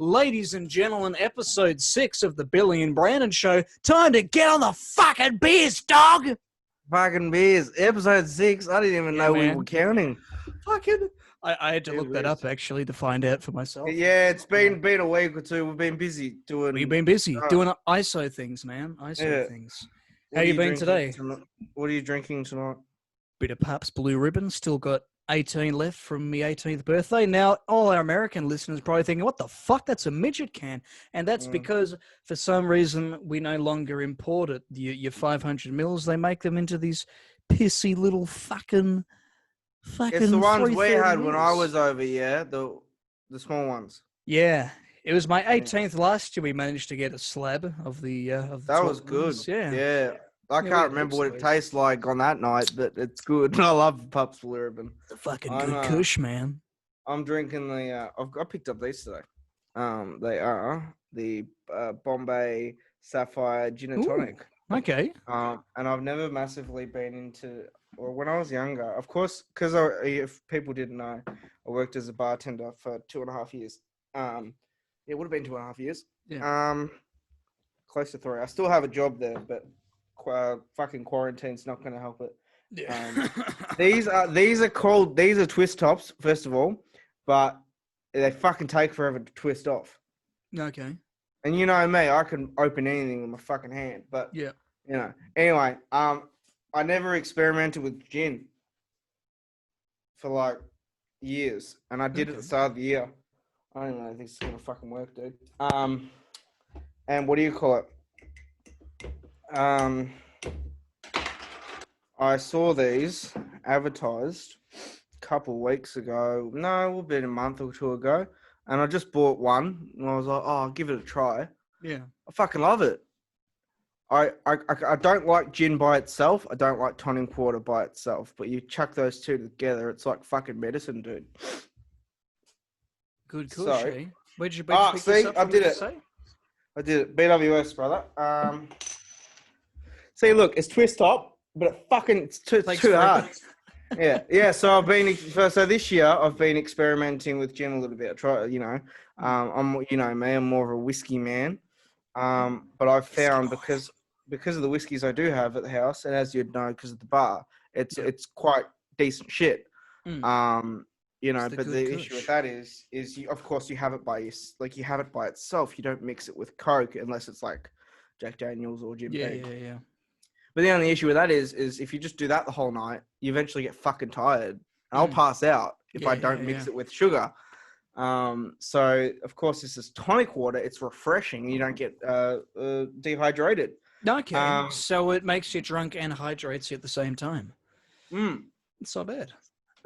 Ladies and gentlemen, episode 6 of the Billy and Brandon Show. Time to get on the fucking beers, dog! Fucking beers. Episode 6. I didn't even know we were counting. Fucking... I had to look that up, actually, to find out for myself. Yeah, it's been a week or two. We've been busy doing... We've been busy doing ISO things, man. ISO things. How you been today? What are you drinking tonight? Bit of Pabst Blue Ribbon. Still got 18 left from my 18th birthday. Now, all our American listeners are probably thinking, what the fuck? That's a midget can. And that's because, for some reason, we no longer import it. Your 500 mils, they make them into these pissy little fucking It's the ones we had when I was over, yeah? The small ones. Yeah. It was my 18th last year. We managed to get a slab of the that was good. Ones. Yeah. Yeah. I can't remember what it tastes like on that night, but it's good. I love Pabst Blue Ribbon. It's a fucking good kush, man. I'm drinking the... I picked up these today. They are the Bombay Sapphire Gin and Tonic. Okay. And I've never massively been into... Or when I was younger, of course, because if people didn't know, I worked as a bartender for 2.5 years. It would have been 2.5 years. Yeah. Close to 3. I still have a job there, but fucking quarantine's not going to help it. Yeah. These are twist tops, first of all, but they fucking take forever to twist off. Okay. And you know me, I can open anything with my fucking hand, but yeah. You know. Anyway, I never experimented with gin for like years, and I did it at the start of the year. I don't know if this is gonna fucking work, dude. And what do you call it? I saw these advertised a couple of weeks ago. No, it would have been a month or two ago, and I just bought one, and I was like, "Oh, I'll give it a try." Yeah, I fucking love it. I don't like gin by itself. I don't like tonic water by itself. But you chuck those two together, it's like fucking medicine, dude. Good kush, eh? Where'd you pick this up? I did it. I did it. BWS, brother. See, look, it's twist top, but it's too hard. Yeah. So this year I've been experimenting with gin a little bit. I try, I'm, me, I'm more of a whiskey man. But I've found because of the whiskeys I do have at the house, and as you'd know, because of the bar, it's quite decent shit. But the issue with that is you, of course, you have it you have it by itself. You don't mix it with Coke unless it's like Jack Daniels or Jim Beam. Yeah. But the only issue with that is if you just do that the whole night, you eventually get fucking tired. And I'll pass out if I don't mix it with sugar. So of course this is tonic water. It's refreshing. You don't get dehydrated. Okay. So it makes you drunk and hydrates you at the same time. It's not bad.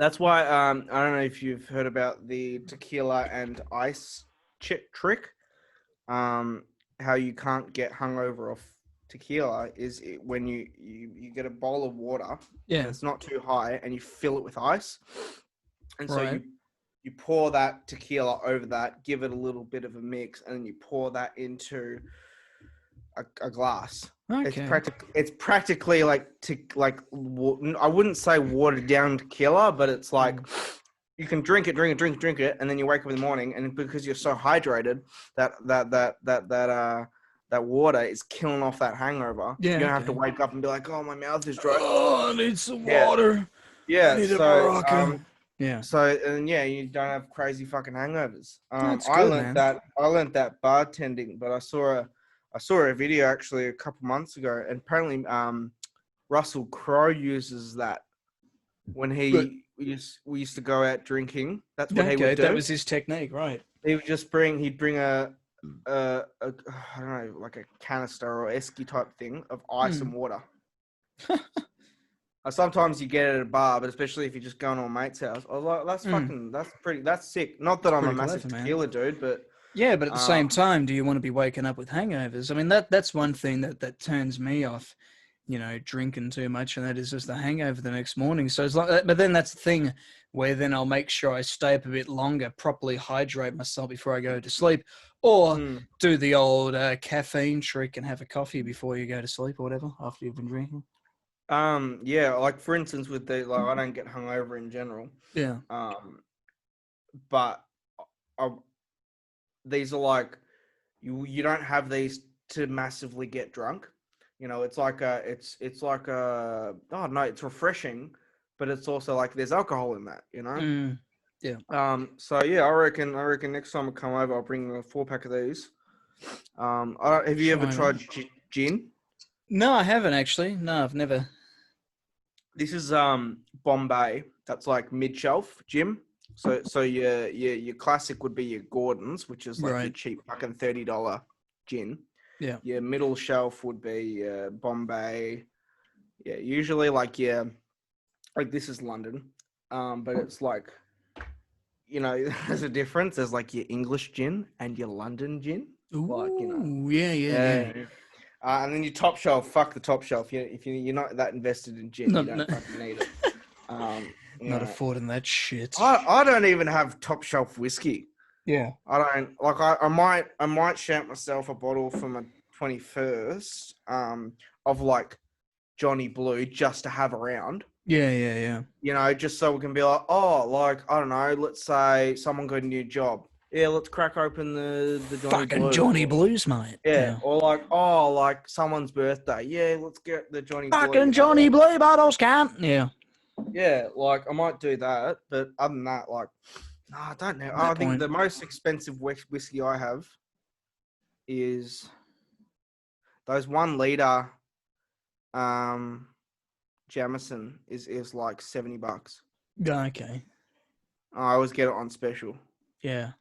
That's why I don't know if you've heard about the tequila and ice trick. How you can't get hungover off tequila is when you get a bowl of water. Yeah. And it's not too high, and you fill it with ice, and so you pour that tequila over that, give it a little bit of a mix, and then you pour that into a glass. Okay. It's practically like I wouldn't say watered down tequila, but it's like you can drink it, and then you wake up in the morning, and because you're so hydrated, that water is killing off that hangover. Yeah, you don't have to wake up and be like, "Oh, my mouth is dry. Oh, I need some water." Yeah. I need a Morocco. Yeah. So you don't have crazy fucking hangovers. That's I good, learned man. I learned that bartending, but I saw a video actually a couple months ago, and apparently Russell Crowe uses that when we used to go out drinking. That's what he would do. That was his technique, right? He would he'd bring a I don't know, like a canister or esky type thing of ice and water. Sometimes you get it at a bar, but especially if you're just going to a mate's house. I was like, that's sick. Not that I'm a massive tequila dude, but... Yeah, but at the same time, do you want to be waking up with hangovers? I mean, that's one thing that turns me off, drinking too much, and that is just the hangover the next morning. So it's like that, but then that's the thing where then I'll make sure I stay up a bit longer, properly hydrate myself before I go to sleep, or do the old caffeine trick and have a coffee before you go to sleep or whatever after you've been drinking. Yeah, like for instance, with I don't get hungover in general. Yeah. But these are like you don't have these to massively get drunk. You know, it's like it's like a oh no, it's refreshing, but it's also like there's alcohol in that. You know. Mm, yeah. So yeah, I reckon next time I come over, I'll bring a 4-pack of these. Have you ever Try tried me. gin? No, I haven't actually. No, I've never. This is Bombay. That's like mid shelf gin. So your classic would be your Gordon's, which is like your Right. cheap fucking $30 gin. Yeah. Your middle shelf would be Bombay. Yeah, usually like like this is London, but it's like there's a difference. There's like your English gin and your London gin. Like Ooh, yeah, yeah, yeah. yeah. And then your top shelf. Fuck the top shelf. If you're not that invested in gin, you Not, don't not, fucking need it. not Yeah. affording that shit. I don't even have top shelf whiskey. Yeah. I don't like. I might shout myself a bottle for my 21st. Of like Johnny Blue just to have around. Yeah, yeah, yeah. Just so we can be like, oh, like I don't know. Let's say someone got a new job. Yeah, let's crack open the Johnny Fucking Blue. Johnny Blues, mate. Yeah, Yeah. or like, oh, like someone's birthday. Yeah, let's get the Johnny Blue. Fucking Johnny Blue bottles, can't. Yeah. Yeah, like I might do that, but other than that, like, no, I don't know. At I that think point. the most expensive whiskey I have is those 1 liter Jameson is like $70. Okay. I always get it on special, Yeah.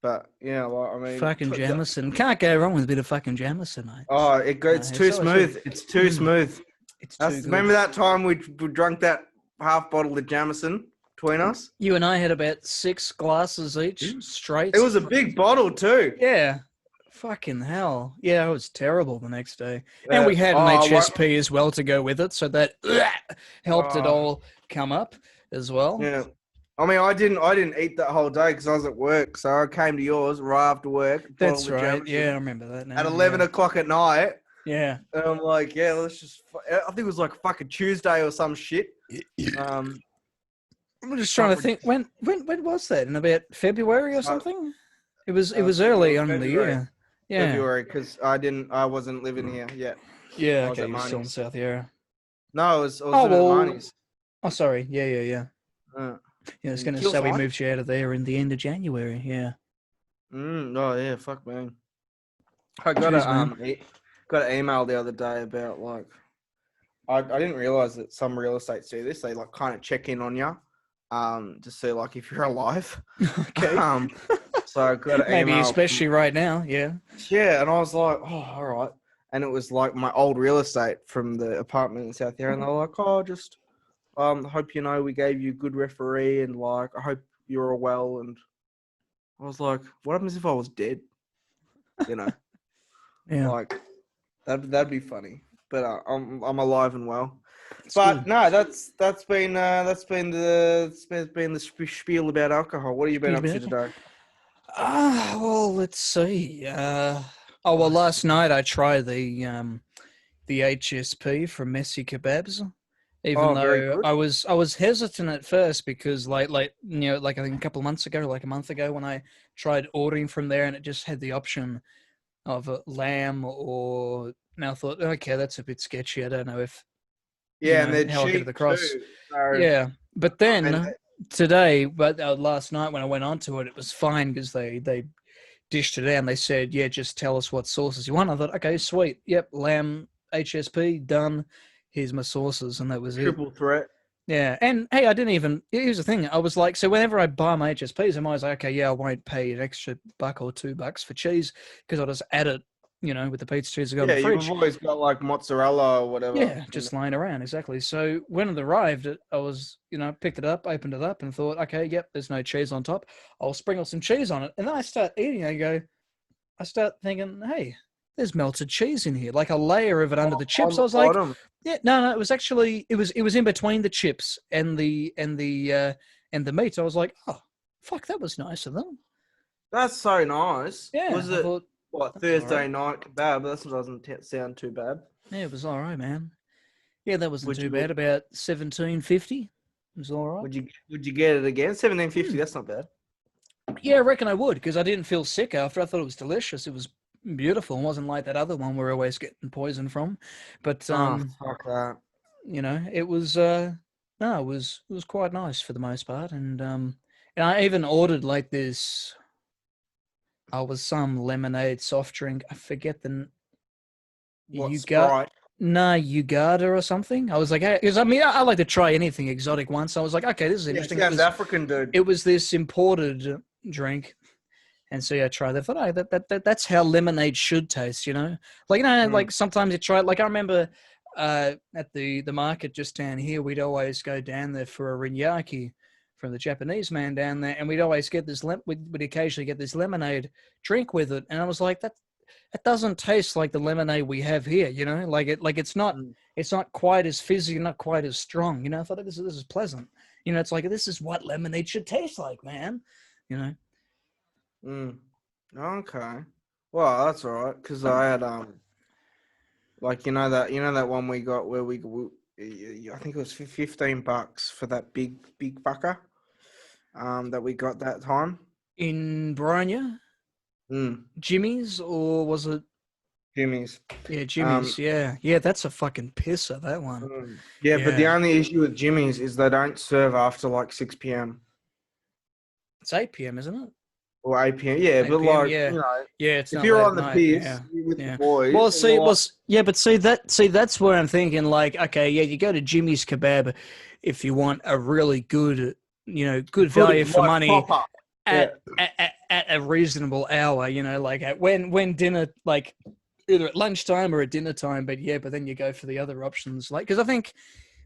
but yeah, like I mean, Fucking Jameson. Can't go wrong with a bit of fucking Jameson, mate. oh, it's too It's always smooth. good. It's too smooth. It's too good. Remember that time we drunk that half bottle of Jameson between us? You and I had about 6 glasses each straight. It was a big bottle too. Yeah. Fucking hell. Yeah, it was terrible the next day. And we had an HSP as well to go with it, so that helped it all come up as well. Yeah. I mean, I didn't eat that whole day because I was at work. So I came to yours right after work. That's right. Yeah, I remember that now. At 11 o'clock at night. Yeah. And I'm like, yeah, let's just. I think it was like fucking Tuesday or some shit. I'm just trying to think. When was that? In about February or something? It was early on in the year. Yeah. February, because I wasn't living here yet. Yeah. Okay, you're still in South Yarra. No, I was at Marnie's. Oh, sorry. Yeah. Yeah, I was going to say we moved you out of there in the end of January. Yeah. Oh yeah, fuck man. I got got an email the other day about like I didn't realize that some real estates do this. They like kind of check in on you, to see like if you're alive. Okay. So I got an maybe email especially right now. Yeah. Yeah, and I was like, oh, all right. And it was like my old real estate from the apartment in South Yarra, and they were like, oh, just hope we gave you a good referee, and like I hope you're all well. And I was like, what happens if I was dead? Yeah. Like that'd be funny. But I'm alive and well. It's but good. no, that's been the spiel about alcohol. What have you been up to today? Well, let's see. Well, last night I tried the HSP from Messy Kebabs. Even though I was hesitant at first because like I think a couple of months ago, like a month ago, when I tried ordering from there and it just had the option of lamb or. Now I thought, okay, that's a bit sketchy. I don't know if and they're how I'll get cheap it across. too, so... Yeah, but then today, but last night when I went onto it, it was fine because they dished it out and they said, yeah, just tell us what sauces you want. I thought, okay, sweet, yep, lamb HSP done. Here's my sauces, and that was triple threat. Yeah, and hey, I didn't even. Here's the thing: I was like, so whenever I buy my HSPs, I'm always like, okay, yeah, I won't pay an extra $1 or $2 for cheese because I'll just add it. With the pizza cheese I got in the fridge. You've always got like mozzarella or whatever. Yeah, just lying around, exactly. So when it arrived, I was, picked it up, opened it up, and thought, okay, yep, there's no cheese on top. I'll sprinkle some cheese on it. And then I start eating, I start thinking, hey, there's melted cheese in here, like a layer of it under the chips. I was like, yeah, no, it was actually, it was in between the chips and the meat. I was like, oh, fuck, that was nice of them. That's so nice. Yeah. Was it? What, Thursday night kebab? That doesn't sound too bad. Yeah, it was all right, man. Yeah, that wasn't too bad. About $17.50. It was all right. Would you get it again? $17.50. That's not bad. Yeah, I reckon I would because I didn't feel sick after. I thought it was delicious. It was beautiful. It wasn't like that other one we're always getting poison from. But Oh, fuck that. it was no, it was quite nice for the most part. And I even ordered like this. I was some lemonade soft drink. I forget the What, you got Sprite? nah Uganda or something. I was like, hey, because I mean, I like to try anything exotic once. I was like, okay, this is Yeah, interesting. sounds African, dude. It was this imported drink. And so yeah, I tried that. I thought, oh, that's how lemonade should taste, you know? Like, Mm, like sometimes you try it. Like I remember at the market just down here, we'd always go down there for a rinyaki from the Japanese man down there, and we'd always get this we'd occasionally get this lemonade drink with it. And I was like, that it doesn't taste like the lemonade we have here, you know? mm, It's not quite as fizzy, not quite as strong, you know? I thought this is pleasant. You know, it's like this is what lemonade should taste like, man. You know? mm. Okay. Well, that's all right. Because I had like you know that one we got where I think it was $15 for that big fucker that we got that time. In Bronya, Mm. Jimmy's, or was it? Jimmy's. Yeah, Um, Jimmy's. Yeah, yeah, that's a fucking pisser. That one. yeah, but the Yeah, only issue with Jimmy's is they don't serve after like 6 p.m. it's 8 p.m., isn't it? or 8 p.m. Yeah, but 8 p.m. like Yeah, yeah. It's if not you're late on at the night. piss Yeah, with the yeah. Well, boys and see, you're like, yeah, but see that's where I'm thinking. Like, okay, yeah, you go to Jimmy's Kebab if you want a really good, good good, value for like money proper. Yeah. at a reasonable hour. You know, like at when dinner, like either at lunchtime or at dinner time. But yeah, but then you go for the other options, like because I think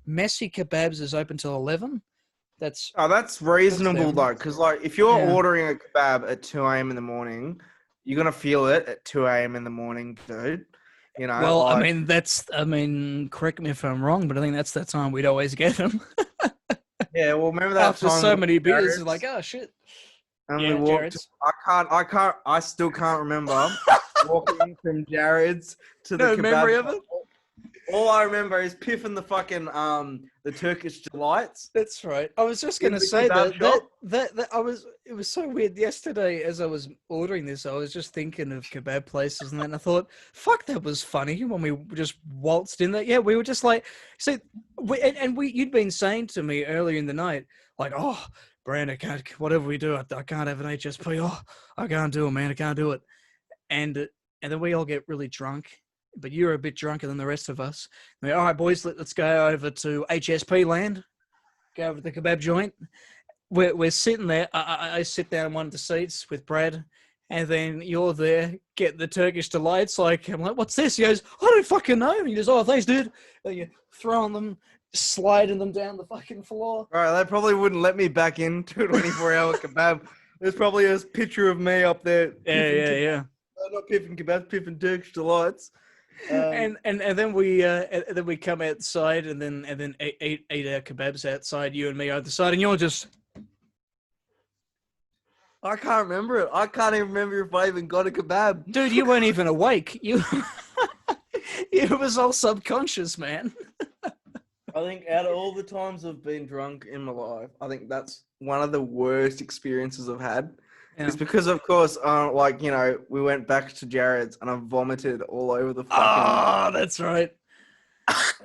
Messy Kebabs is open till 11. That's Oh, that's that's reasonable fair. though, because like if you're Yeah. ordering a kebab at 2 a.m. in the morning, you're gonna feel it at 2 a.m. in the morning, dude. You know, Well, like I mean, correct me if I'm wrong, but I think that's the time we'd always get them. yeah. Well, remember that After time we so went many to beers, it's like, Jared's oh shit. and we Yeah, walked. Jared's. I still can't remember walking from Jared's to the No kebab memory of shop. it. All I remember is piffing the fucking the Turkish delights That's right. I was just in gonna the say kebab shop. that I was. It was so weird yesterday as I was ordering this. I was just thinking of kebab places, and then I thought, "Fuck, that was funny." When we just waltzed in there, yeah, we were just like, see, you'd been saying to me earlier in the night, like, "Oh, Brand, I can't. Whatever we do, I can't have an HSP. Oh, I can't do it, man. I can't do it." And then we all get really drunk. But you're a bit drunker than the rest of us. All right, boys, let's go over to HSP land. Go over to the kebab joint. We're sitting there. I sit down in one of the seats with Brad, and then you're there getting the Turkish delights. Like I'm like, what's this? He goes, I don't fucking know. And he goes, oh, thanks, dude. And you're throwing them, sliding them down the fucking floor. All right, they probably wouldn't let me back into a 24-hour kebab. There's probably a picture of me up there Yeah, piffing yeah, kebab, yeah. not piffing kebabs, piffing Turkish delights. And then we come outside and then eat our kebabs outside. You and me on the side, and you're just I can't remember it. I can't even remember if I even got a kebab. dude. You weren't even awake. You it was all subconscious, man. I think out of all the times I've been drunk in my life, I think that's one of the worst experiences I've had. Yeah. It's because, of course, we went back to Jared's and I vomited all over the fucking. Oh, that's right.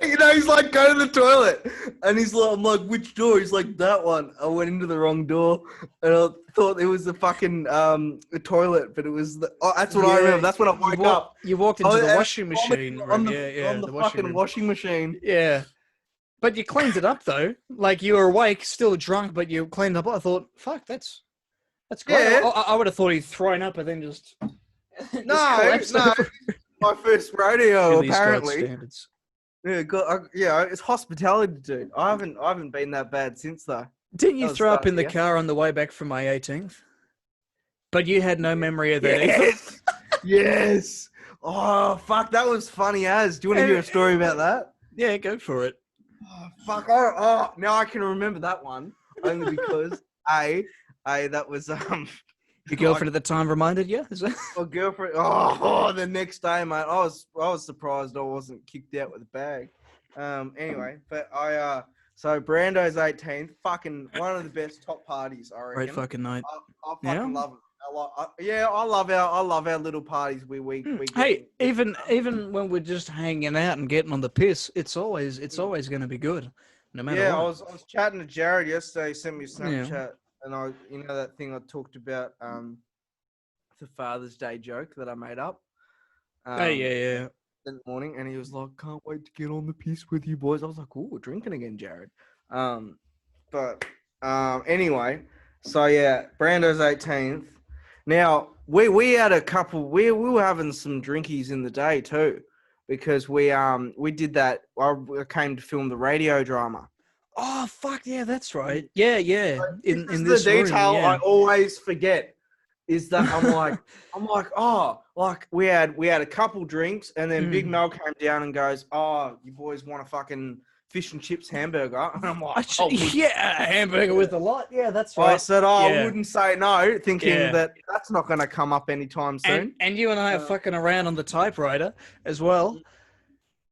He's like, go to the toilet. And he's like, I'm like, which door? He's like, that one. I went into the wrong door. And I thought it was the fucking the toilet, but it was that's what I remember. That's when I woke up. You walked into the washing machine On room. the Yeah, on yeah, the the washing fucking room. washing machine. Yeah. But you cleaned it up though. Like you were awake, still drunk, but you cleaned up. I thought, fuck, that's great. Yeah. I would have thought he'd thrown up and then just No, collapsed no. over. My first rodeo, Billy's got apparently. standards. Yeah, it's hospitality, dude. I haven't been that bad since though. Didn't you That was throw up start in the here. car on the way back from my 18th? But you had no memory of that either. Yes, yes. Oh fuck, that was funny as. Do you want to hear a story about that? Yeah, go for it. Oh fuck. Oh, now I can remember that one only because that was Your girlfriend at the time reminded you? Is that... my girlfriend. Oh, the next day, mate. I was surprised I wasn't kicked out with a bag. Anyway, but So Brando's 18th, fucking one of the best top parties, I Great reckon. fucking night. I Yeah. fucking love it. I love our little parties we get. Hey, even when we're just hanging out and getting on the piss, it's always going to be good, no matter Yeah, what. I was chatting to Jared yesterday. He sent me a Yeah. Snapchat, and that thing I talked about, the Father's Day joke that I made up. Hey, yeah. In the morning, and he was like, "Can't wait to get on the piss with you boys." I was like, "Oh, we're drinking again, Jared." But anyway, so yeah, Brando's 18th. Now we had a couple. We were having some drinkies in the day too, because we did that. I came to film the radio drama. Oh fuck yeah, that's right. Yeah. This In is the this room, detail I yeah. always forget. Is that I'm like, oh, like we had a couple drinks, and then Big Mel came down and goes, "Oh, you boys want a fucking fish and chips hamburger?" And I'm like, Yeah, a hamburger with a lot. Yeah, that's I right. said, "Oh, I Yeah, wouldn't say no," thinking yeah. that that's not going to come up anytime soon. And you and I are fucking around on the typewriter as well,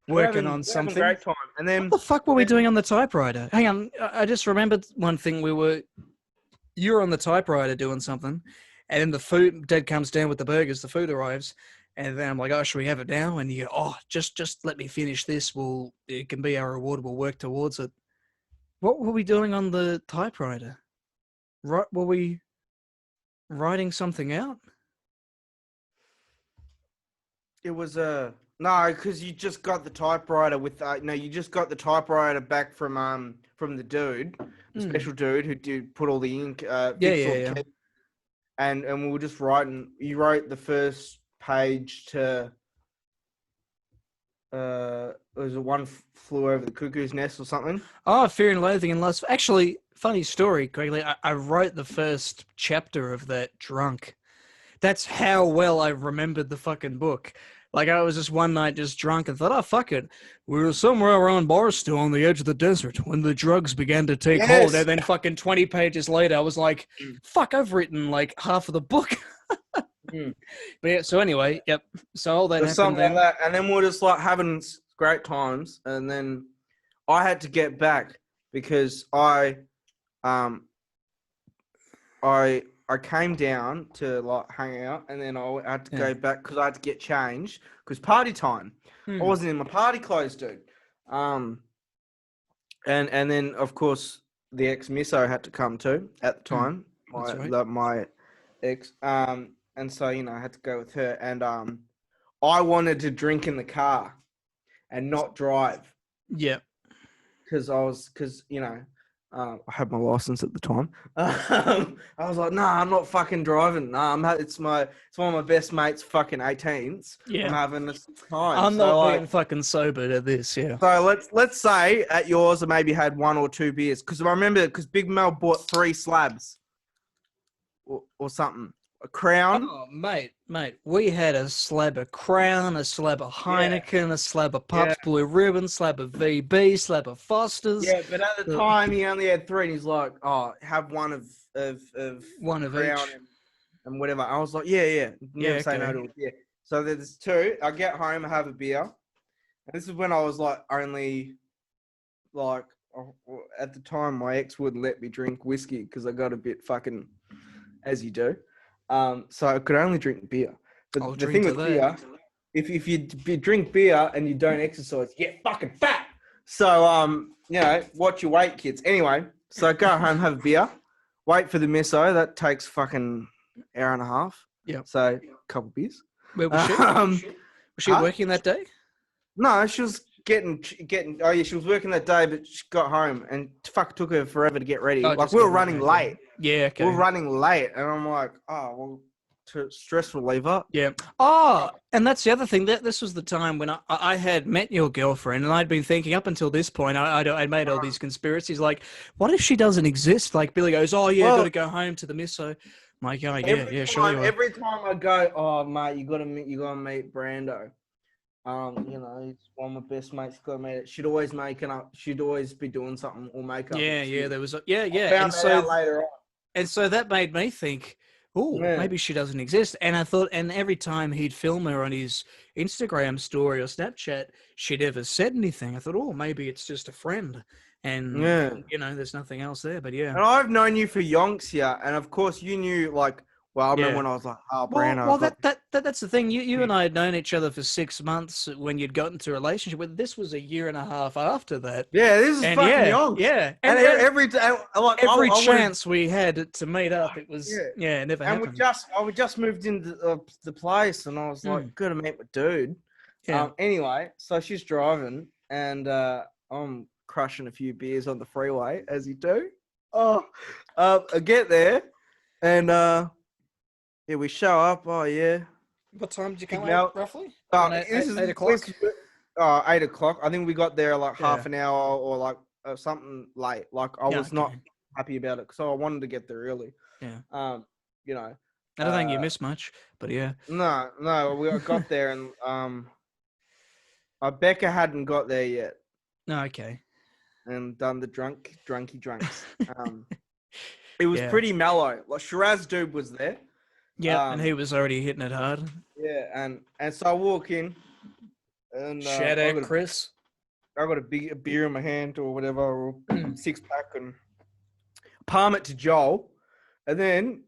working on We're having a something. great time, and What the fuck were we doing on the typewriter? Hang on, I just remembered one thing. You were on the typewriter doing something, and then the food, Dad comes down with the burgers, the food arrives, and then I'm like, oh, should we have it now? And you go, oh, just let me finish this. It can be our reward. We'll work towards it. What were we doing on the typewriter? Right, were we writing something out? it was a no, because you just got the typewriter with no, you just got the typewriter back from the dude, the special dude who did put all the ink, fixed all the keys, and we were just writing. You wrote the first page to was it One Flew Over the Cuckoo's Nest or something? Oh, Fear and Loathing in Las. Actually, funny story, Gregory. I wrote the first chapter of that drunk. That's how well I remembered the fucking book. Like, I was just one night just drunk and thought, oh, fuck it. We were somewhere around Barstow on the edge of the desert when the drugs began to take hold. And then fucking 20 pages later, I was like, fuck, I've written like half of the book. But yeah, so anyway, yep. So all that happened something then. like that. And then we're just like having great times. And then I had to get back because I came down to like hang out, and then I had to go back because I had to get changed because party time. I wasn't in my party clothes, dude. And then of course the ex misso had to come too at the time. My ex. And so I had to go with her, and I wanted to drink in the car and not drive. Yeah. Because I had my license at the time. I was like, nah, I'm not fucking driving. Nah, it's one of my best mates' fucking 18s. Yeah. I'm having a time. I'm not being fucking sober to this, yeah. So let's say at yours I maybe had 1 or 2 beers. Because I remember, Big Mel bought 3 slabs or something. A Crown. Oh, mate, we had a slab of Crown, a slab of Heineken, a slab of Pups Blue Ribbon, slab of VB, slab of Foster's. Yeah, but at the time he only had 3, and he's like, "Oh, have one of one of Crown each and whatever." I was like, "Yeah, never say no to it." Yeah. So there's 2. I get home, I have a beer, and this is when I was like only like at the time my ex wouldn't let me drink whiskey because I got a bit fucking as you do. So I could only drink beer. But the thing with beer, if you drink beer and you don't exercise, you get fucking fat. So watch your weight, kids. Anyway, so go home, have a beer, wait for the misso. That takes fucking hour and a half. Yeah. So a couple beers. Where was she? Was she working that day? No, she was getting. Oh yeah, she was working that day, but she got home and took her forever to get ready. Like we were running late. Yeah, okay. We were running late, and I'm like, oh well, to stress reliever. Yeah. Oh, and that's the other thing. This was the time when I had met your girlfriend, and I'd been thinking up until this point, I'd made all these conspiracies. Like, what if she doesn't exist? Like Billy goes, oh yeah, got to go home to the misso. I'm like, oh yeah, sure. Every time I go, oh mate, you gotta meet Brando. He's one of my best mates. Got to meet it. She'd always she'd always be doing something or make up. Yeah. There was Found that out later on. And so that made me think, maybe she doesn't exist. And I thought, and every time he'd film her on his Instagram story or Snapchat, she never said anything. I thought, maybe it's just a friend. and Yeah. there's nothing else there. But yeah, And I've known you for yonks here, and of course you knew like. Well, I remember yeah. when I was like, "Oh, Well, Brando, I got." that's the thing. You and I had known each other for 6 months when you'd gotten into a relationship. But this was a year and a half after that, Yeah, this is and fucking yeah, yonks. yeah, And and every day, like every I would have. chance we had to meet up, it was Yeah. it never And happened. we just moved into the place, and I was like, Mm, gotta meet my dude. yeah. Anyway, so she's driving, and I'm crushing a few beers on the freeway, as you do. Oh, I get there, and yeah, we show up. Oh yeah, What time did you Big come out Mel. roughly? Oh, Around this is 8 o'clock. 8 o'clock. I think we got there like Yeah. half an hour or like something late. Like I Yeah. was not Okay. happy about it, so I wanted to get there early. Yeah. Um, you know. I don't think you Uh, missed much, but yeah. no, we got there and Becca hadn't got there yet No. Okay. and done the drunky drunks. It was Yeah. pretty mellow. Like Shiraz dude was there. Yep. And he was already hitting it hard. Yeah, and so I walk in and Shout out, Chris. I got a beer in my hand or whatever, or 6-pack, and palm it to Joel, and then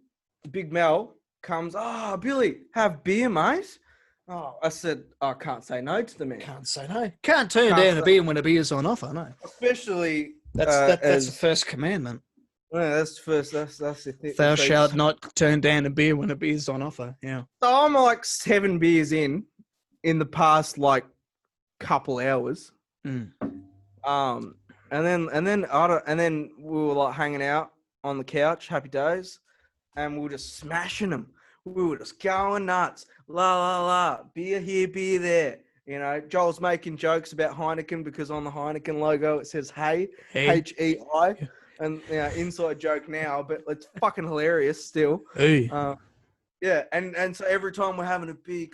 Big Mel comes. Oh, Billy, have beer, mate. Oh, I said I can't say no to the man. Can't say no. Can't turn Can't down a say- beer when a beer's on offer. No. Especially That's the first commandment. Yeah, that's first. That's the thing. Thou shalt not turn down a beer when a beer's on offer. Yeah. So I'm like 7 beers in the past like couple hours. Mm. And then we were like hanging out on the couch, happy days, and we were just smashing them. We were just going nuts. La la la, beer here, beer there. You know, Joel's making jokes about Heineken because on the Heineken logo it says "Hey," H-E-I. And inside joke now, but it's fucking hilarious still. Hey. Yeah, and so every time we're having a beer,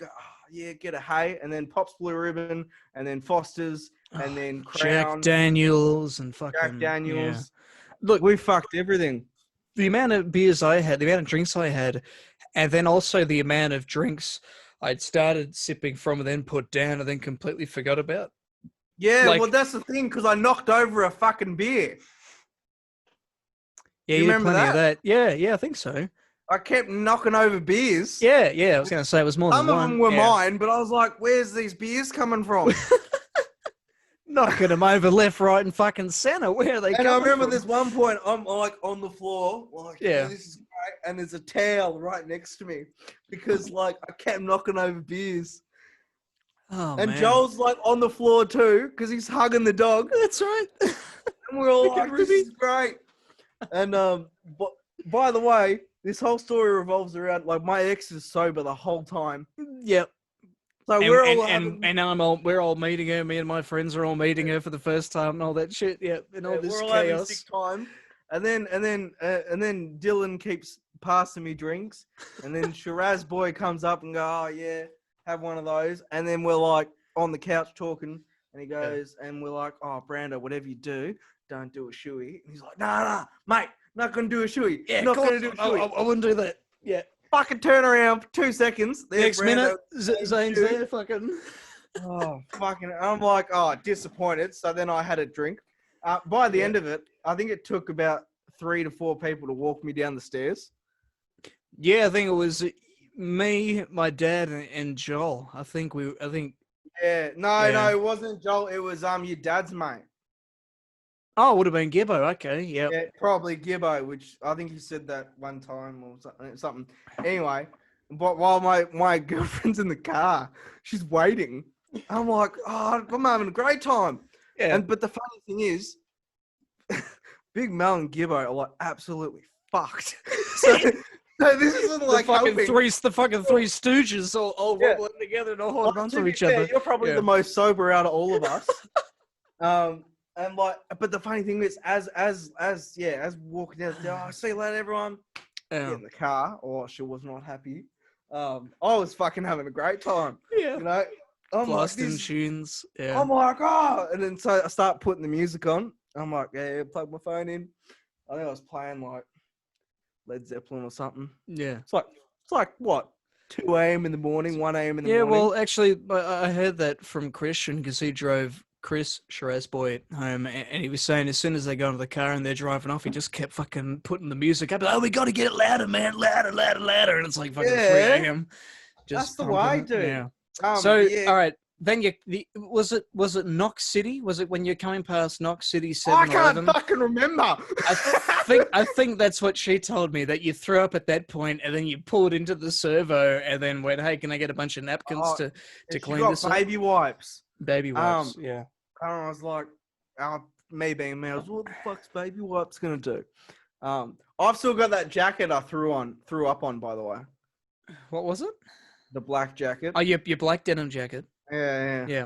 get a hey, and then Pop's Blue Ribbon, and then Foster's, and then Crown, Jack Daniels and fucking Jack Daniels. Yeah. Look, we fucked everything. The amount of beers I had, the amount of drinks I had, and then also the amount of drinks I'd started sipping from and then put down and then completely forgot about. Yeah, well, that's the thing, because I knocked over a fucking beer. Yeah, you remember plenty that? Of that? Yeah, I think so. I kept knocking over beers. Yeah, I was going to say it was more Some than of one. them were mine, but I was like, where's these beers coming from? Knocking them over left, right, and fucking center. Where are they coming from? And I remember this one point, I'm like on the floor, like, this is great. And there's a towel right next to me because like I kept knocking over beers. Oh, and man. Joel's like on the floor too because he's hugging the dog. That's right. And we're all like, this is great. And but by the way, this whole story revolves around like my ex is sober the whole time. Yep. So and, we're all we're all meeting her. Me and my friends are all meeting her for the first time and all that shit. Yeah, and all this we're all chaos. having sick time. And then Dylan keeps passing me drinks, and then Shiraz boy comes up and go, oh yeah, have one of those. And then we're like on the couch talking, and he goes, and we're like, oh Brando, whatever you do, don't do a shoey. And he's like, nah, mate, not gonna do a shoey. Yeah, not gonna do a shoey. I wouldn't do that. Yeah. Fucking turn around for 2 seconds. Next minute, Zane's there. Fucking. Oh, fucking. I'm like, disappointed. So then I had a drink. By the end of it, I think it took about 3 to 4 people to walk me down the stairs. Yeah, I think it was me, my dad, and Joel. Yeah. No, it wasn't Joel. It was your dad's mate. Oh, it would have been Gibbo. Okay, yep. Yeah, probably Gibbo, which I think he said that one time or something. Anyway, but while my girlfriend's in the car, she's waiting. I'm like, I'm having a great time. Yeah. But the funny thing is, Big Mel and Gibbo are like absolutely fucked. So this isn't like the fucking helping. three Stooges all wobbling together and all holding onto each other. You're probably the most sober out of all of us. And like, but the funny thing is, as walking down, see you later, everyone. Get in the car, or she was not happy. I was fucking having a great time. Yeah, you know, blasting tunes. Yeah, I'm like, and then so I start putting the music on. I'm like, plug my phone in. I think I was playing like Led Zeppelin or something. Yeah, it's like what? 2 a.m. in the morning, 1 a.m. in the morning. Yeah, well, actually, I heard that from Christian because he drove Chris Shiraz boy home, and he was saying as soon as they got into the car and they're driving off, he just kept fucking putting the music up. Oh, we got to get it louder, man, louder, louder, louder, and it's like fucking 3 Yeah, a.m. that's just the pumping way, it. dude. Yeah. So, Yeah. all right, then was it Knox City? Was it when you're coming past Knox City I can't 7-Eleven? fucking remember. I think that's what she told me, that you threw up at that point and then you pulled into the servo and then went, hey, can I get a bunch of napkins Oh, to and she clean got this up? baby wipes. Baby wipes, Um, yeah. and I was like, me being me, I was, what the fuck's baby wipes gonna do? I've still got that jacket I threw up on, by the way. What was it? The black jacket. Oh, your black denim jacket. Yeah. Yeah.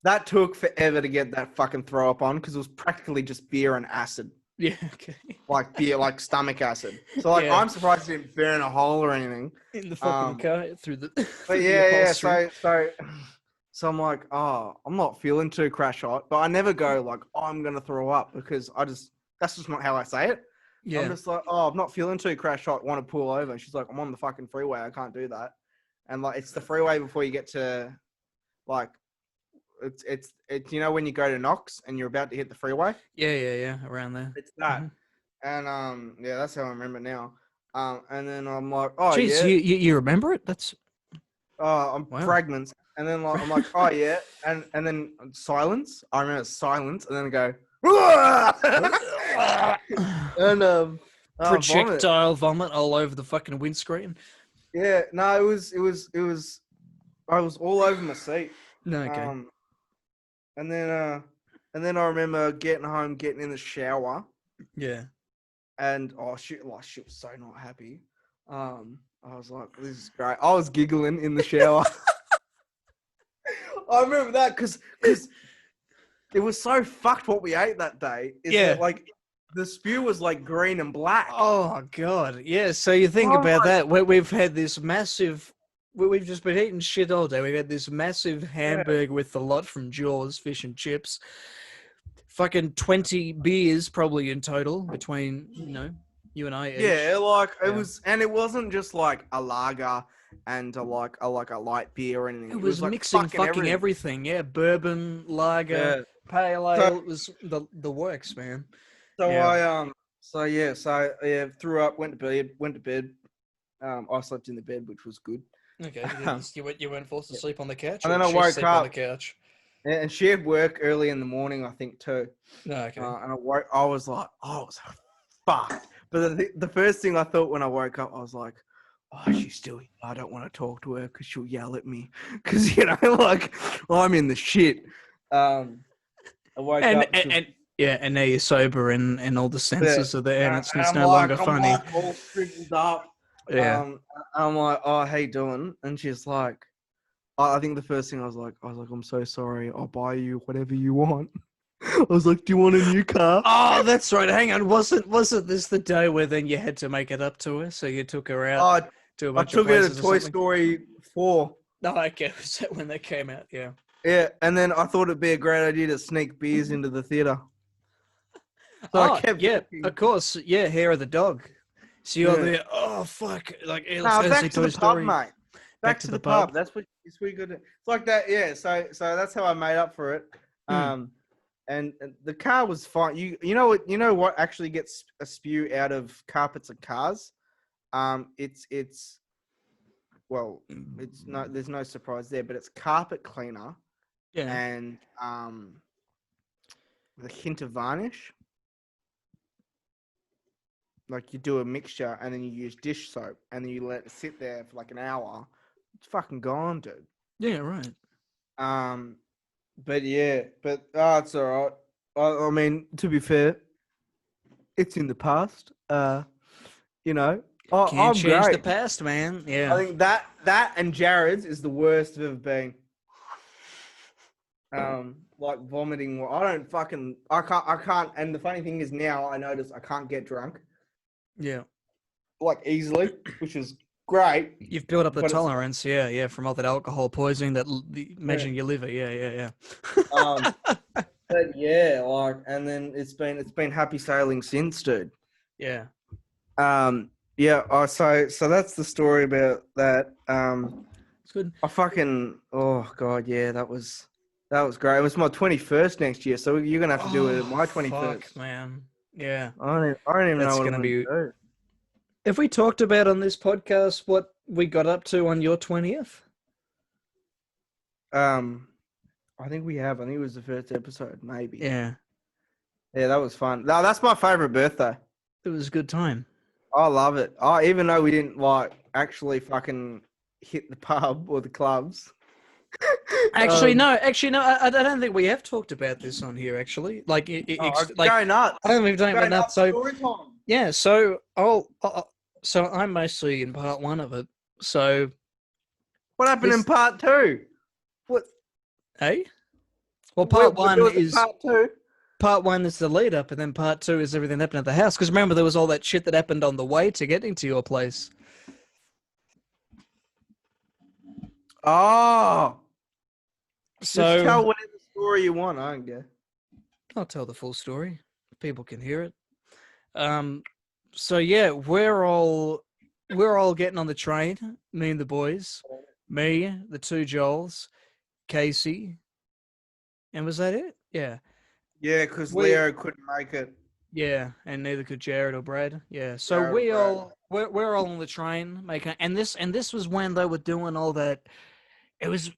That took forever to get that fucking throw up on because it was practically just beer and acid. Yeah, okay. Like beer, like stomach acid. So like, Yeah. I'm surprised it didn't burn a hole or anything. In the fucking car through the But through the yeah. upholstery. So I'm like, oh, I'm not feeling too crash hot, but I never go like, oh, I'm gonna throw up because that's just not how I say it. Yeah. I'm just like, oh, I'm not feeling too crash hot. Want to pull over? She's like, I'm on the fucking freeway. I can't do that. And like, it's the freeway before you get to, like, it's you know when you go to Knox and you're about to hit the freeway. Yeah, around there. It's that. Mhm. And yeah, that's how I remember now. And then I'm like, oh Jeez, yeah, you remember it? That's I'm wow. fragments. And then like, I'm like, oh yeah, and then silence. I remember silence, and then I go, and Projectile vomit all over the fucking windscreen. yeah, no, it was. I was all over my seat. No, okay. And then I remember getting home, getting in the shower, Yeah. and she was so not happy. I was like, this is great. I was giggling in the shower. I remember that because it was so fucked what we ate that day. That, like, the spew was like green and black. Oh god, yeah. So you think about that. We've had this massive. We've just been eating shit all day. We've had this massive hamburger with the lot from Jaws, fish and chips. Fucking 20 beers probably in total between you and I. Each. Yeah, like it was, and it wasn't just like a lager and a light beer or anything. It was like mixing fucking everything. Yeah, bourbon, lager, pale ale. So, it was the works, man. So yeah. I threw up, went to bed. I slept in the bed, which was good. Okay, you weren't forced to sleep on the couch, and then I woke up on the couch. And she had work early in the morning, I think too. No, okay. And I was like, oh, it was fucked. But the first thing I thought when I woke up, I was like, oh, she's still here. I don't want to talk to her because she'll yell at me. Because, like, I'm in the shit. I woke up. And now you're sober and all the senses are there and it's no like, longer funny. I'm like all shriveled up. Yeah. I'm like, oh, how you doing? And she's like, I think the first thing I was like, I'm so sorry. I'll buy you whatever you want. I was like, do you want a new car? Oh, that's right. Hang on. Wasn't this the day where then you had to make it up to her? So you took her out to a bunch of places? I took her to Toy Story 4. Oh, okay. Was that when they came out? Yeah. Yeah, and then I thought it'd be a great idea to sneak beers into the theater. So I kept talking. Of course. Yeah, hair of the dog. So you're there. Oh fuck! Like, hey, let's back see to Toy the Story. pub, mate. Back to the pub. That's what you got. It's like that. Yeah. So that's how I made up for it. And the car was fine. You know what actually gets a spew out of carpets and cars? It's there's no surprise there, but it's carpet cleaner. Yeah. And with a hint of varnish. Like, you do a mixture and then you use dish soap and then you let it sit there for like an hour. It's fucking gone, dude. Yeah, right. But it's all right. I mean, to be fair, it's in the past. Can't I'm change great. the past, man. Yeah. I think that and Jared's is the worst I've ever been. Like vomiting. I can't. And the funny thing is now I notice I can't get drunk. Yeah. Like easily, which is great. You've built up the tolerance, from all that alcohol poisoning that imagine your liver. Yeah. But yeah, like, and then it's been happy sailing since, dude. Yeah. Yeah. So that's the story about that. It's good. Oh god, yeah, that was. That was great. It was my 21st next year, so you're gonna have to do it at Oh, my fuck, 21st. man. Yeah, I don't even know that's what I'm gonna gonna be. do. Have we talked about on this podcast what we got up to on your 20th? I think we have. I think it was the first episode, maybe. Yeah, Yeah, that was fun. No, that's my favorite birthday. it was a good time. I love it. Even though we didn't like actually fucking hit the pub or the clubs. um, Actually, no. I don't think we have talked about this on here. Actually, Go nuts. I don't think we've done it Go enough. nuts So story time. yeah, so I'm mostly in part one of it. So What happened in this part two? what? Hey, well, What there was a part two? part one is the lead up, and then part two is everything that happened at the house. Because remember, there was all that shit that happened on the way to getting to your place. Oh, just So tell whatever story you want. I don't care. I'll tell the full story. People can hear it. So yeah, we're all getting on the train. Me and the boys, me, the two Joels, Casey, and was that it? Yeah, Yeah, because we Leo couldn't make it. yeah, and neither could Jared or Brad. Yeah, so Jared we Brad. all we're all on the train making, and this was when they were doing all that. It was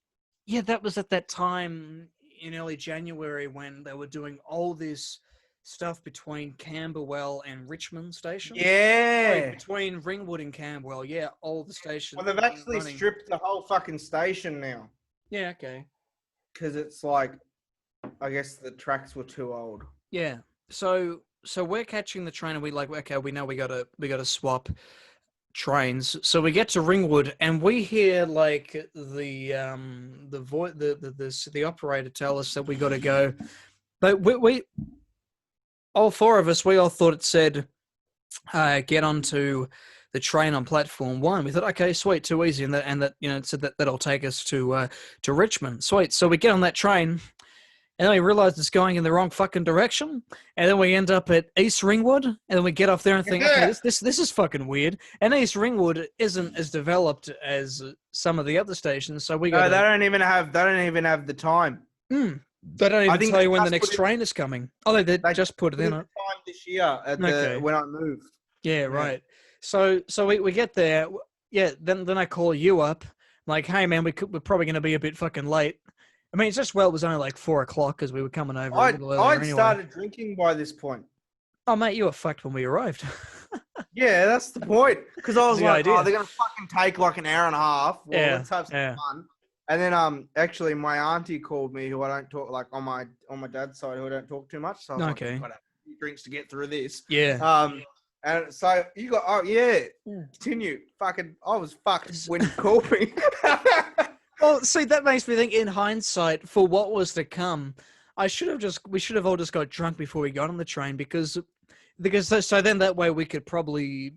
yeah, that was at that time in early January when they were doing all this stuff between Camberwell and Richmond Station. Sorry, Yeah. between Ringwood and Camberwell. Yeah, all the stations. Well, they've actually running. stripped the whole fucking station now Yeah, okay. because it's like, I guess the tracks were too old. Yeah. So we're catching the train and we like okay, we know we gotta swap trains. So we get to Ringwood and we hear like the operator tell us that we gotta go. But we all four of us, we all thought it said get onto the train on platform one. We thought, okay, sweet, too easy, and that it said that'll take us to Richmond. Sweet. So we get on that train, and then we realize it's going in the wrong fucking direction, and then we end up at East Ringwood, and then we get off there and think, okay, this is fucking weird. And East Ringwood isn't as developed as some of the other stations, so we got. No, they don't even have the time. They don't even tell you when the next train is coming. Oh, they just put it in. Time this year at when I moved. Yeah, right. So we get there. Yeah, then I call you up. Like, hey man, we're probably going to be a bit fucking late. I mean, it's just it was only like 4:00 because we were coming over a little earlier I'd anyway. started drinking by this point. Oh mate, you were fucked when we arrived. Yeah, that's the point. Because I was like, idea. oh, they're gonna fucking take like an hour and a half. Well, Yeah, let's have some fun. And then actually my auntie called me, who I don't talk like on my dad's side, who I don't talk too much. So I was Okay. like, gotta have a few drinks to get through this. Yeah. And so you got continue. Fucking I was fucked when you called me. Well, see, that makes me think in hindsight for what was to come, we should have all just got drunk before we got on the train because so then that way we could probably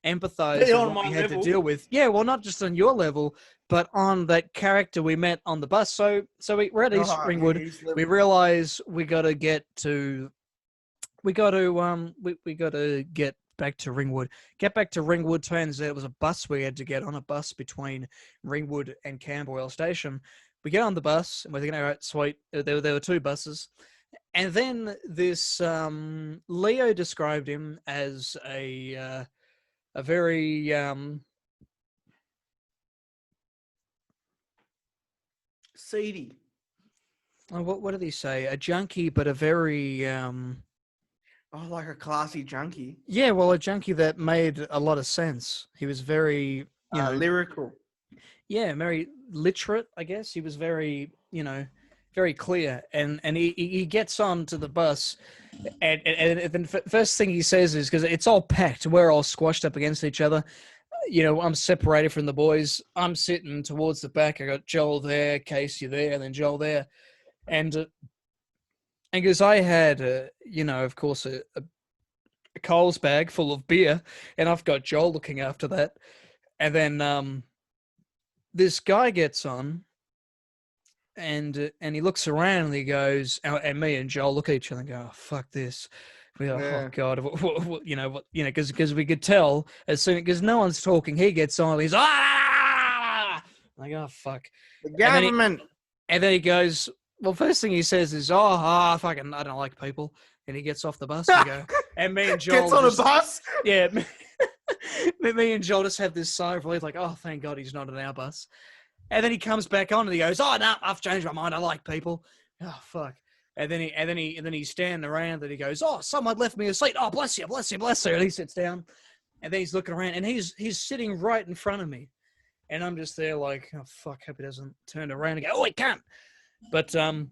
empathize with what we had to deal with. Yeah, well, not just on your level, but on that character we met on the bus. So we're at East Ringwood. We realize we got to get back to Ringwood. Get back to Ringwood. Turns out it was a bus we had to get on, a bus between Ringwood and Camberwell Station. We get on the bus and we're thinking, all right, sweet. There were two buses. And then this Leo described him as a very seedy. What did he say? A junkie, but a very like a classy junkie. Yeah, well, a junkie that made a lot of sense. He was very lyrical. Yeah, very literate, I guess. He was very very clear, and he gets on to the bus, and then first thing he says is, because it's all packed, we're all squashed up against each other. I'm separated from the boys. I'm sitting towards the back. I got Joel there, Casey there, and then Joel there, and because I had of course a Coles bag full of beer, and I've got Joel looking after that, and then this guy gets on. And he looks around and he goes, and me and Joel look at each other and go, oh, fuck this. We go, oh God, because we could tell as soon, because no one's talking, he gets on, he's like, oh fuck. The government. And then he goes, Well, first thing he says is, fucking, I don't like people. And he gets off the bus and go, and me and Gets Joel on a just, bus. yeah, me and Joel just have this sigh of relief, like, oh, thank God he's not on our bus. And then he comes back on and he goes, oh, no, I've changed my mind. I like people. Oh, fuck. And then he's standing around and he goes, oh, someone left me a seat. Oh, bless you, bless you, bless you. And he sits down and then he's looking around and he's sitting right in front of me. And I'm just there like, oh, fuck, hope he doesn't turn around and go, oh, he can't. But, and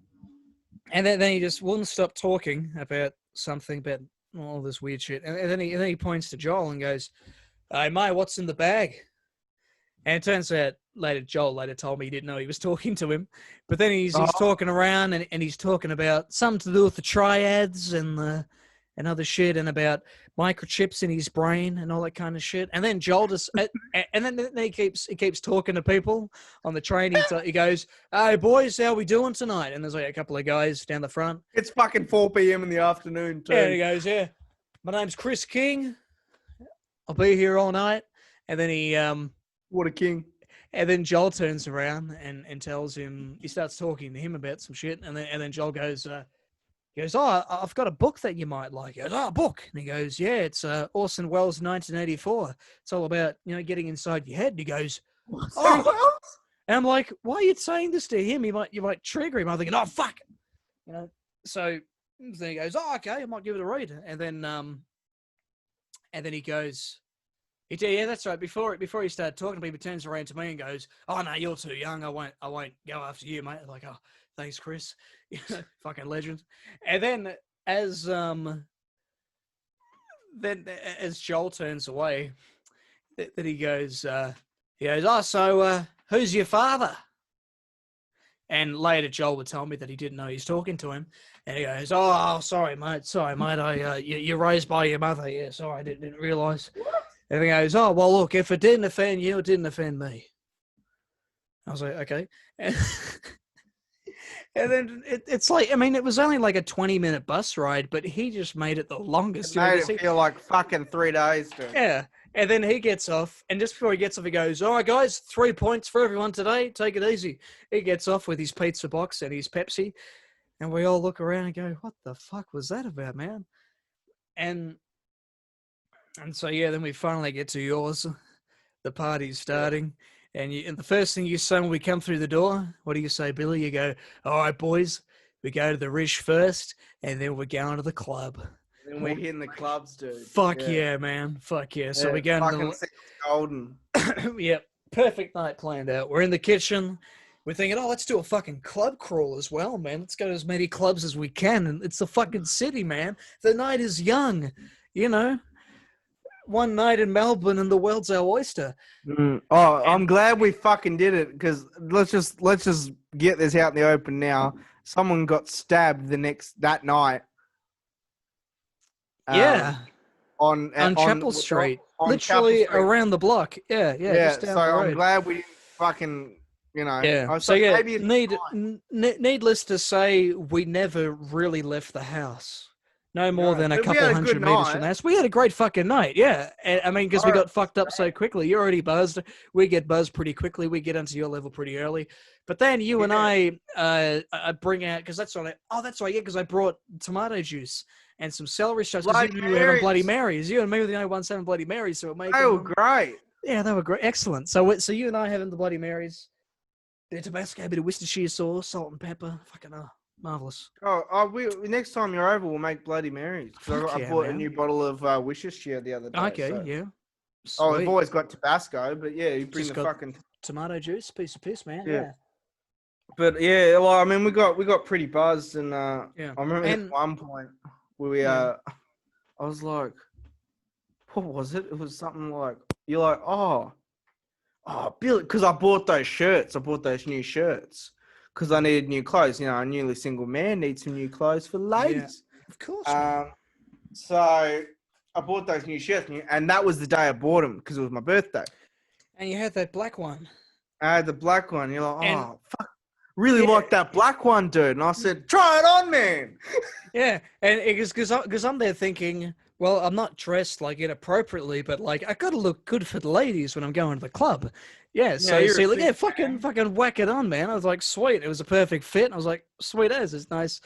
then he just wouldn't stop talking about something, about all this weird shit. And then he points to Joel and goes, hey, mate, what's in the bag? And it turns out Joel later told me he didn't know he was talking to him. But then he's talking around and he's talking about something to do with the triads and other shit and about microchips in his brain and all that kind of shit. And then Joel just and then he keeps talking to people on the train. He goes, "Hey boys, how we doing tonight?" And there's like a couple of guys down the front. It's fucking 4 p.m. in the afternoon too. Yeah, and he goes, "Yeah, my name's Chris King. I'll be here all night." And then he What a king. And then Joel turns around and tells him, he starts talking to him about some shit. And then Joel goes, oh, I've got a book that you might like. He goes, oh, a book. And he goes, yeah, it's Orson Welles' 1984. It's all about, getting inside your head. And he goes, oh. And I'm like, why are you saying this to him? You might trigger him. I'm thinking, oh, fuck. So then he goes, oh, okay, I might give it a read. And then he goes, yeah, that's right. Before he started talking to me, he turns around to me and goes, "Oh no, you're too young. I won't go after you, mate." I'm like, oh, thanks, Chris. Fucking legend. And then as Joel turns away, then he goes, "Oh, so who's your father?" And later, Joel would tell me that he didn't know he's talking to him. And he goes, "Oh, sorry, mate. You're raised by your mother. Yeah, sorry, I didn't realize." And he goes, oh, well, look, if it didn't offend you, it didn't offend me. I was like, okay. And then it's like, I mean, it was only like a 20-minute bus ride, but he just made it the longest. It made it feel like fucking 3 days, dude. Yeah. And then he gets off, and just before he gets off, he goes, all right, guys, 3 points for everyone today. Take it easy. He gets off with his pizza box and his Pepsi, and we all look around and go, what the fuck was that about, man? And so, yeah, then we finally get to yours. The party's starting. And the first thing you say when we come through the door, what do you say, Billy? You go, all right, boys, we go to the Rish first, and then we're going to the club. And we're hitting the clubs, dude. Fuck yeah, man. Fuck yeah. So we're going to the... golden. Yep. Perfect night planned out. We're in the kitchen. We're thinking, let's do a fucking club crawl as well, man. Let's go to as many clubs as we can. And it's the fucking city, man. The night is young, One night in Melbourne and the world's our oyster. I'm glad we fucking did it, because let's just get this out in the open now. Someone got stabbed that night. Yeah. On Chapel Street. Literally Chapel Street. Around the block. Yeah. Just down the road. I'm glad we fucking, Yeah. So yeah, needless to say, we never really left the house. No more than a couple hundred meters from us. We had a great fucking night, yeah. And, I mean, because we got fucked up so quickly. You're already buzzed. We get buzzed pretty quickly. We get onto your level pretty early. But then you and I bring out, because that's right. Oh, that's right, yeah, because I brought tomato juice and some celery shots. Because you were having Bloody Marys. You and me were the only ones having Bloody Marys, so it made. They were great. Yeah, they were great. Excellent. So you and I having the Bloody Marys, bit of Tabasco, a bit of Worcestershire sauce, salt and pepper. Fucking marvelous. Next time you're over, we'll make Bloody Marys. I bought a new bottle of Worcestershire the other day. Okay, yeah. Sweet. We've always got Tabasco, but yeah, you bring the fucking tomato juice, piece of piss, man. Yeah. But yeah, well, I mean, we got pretty buzzed, and I remember at one point where I was like, what was it? It was something like, you're like, oh, Billy, because I bought those shirts. I bought those new shirts. Because I needed new clothes. A newly single man needs some new clothes for ladies. Yeah, of course. So I bought those new shirts, and that was the day I bought them, because it was my birthday. And you had that black one. I had the black one. You're like, fuck. Really like that black one, dude. And I said, try it on, man. Yeah, and because I'm there thinking, Well, I'm not dressed like inappropriately, but like I gotta look good for the ladies when I'm going to the club. Yeah, Yeah, so you're a see, like, yeah, six fucking, man. fucking whack it on, man. I was like, sweet. It was a perfect fit. I was like, sweet as. It's nice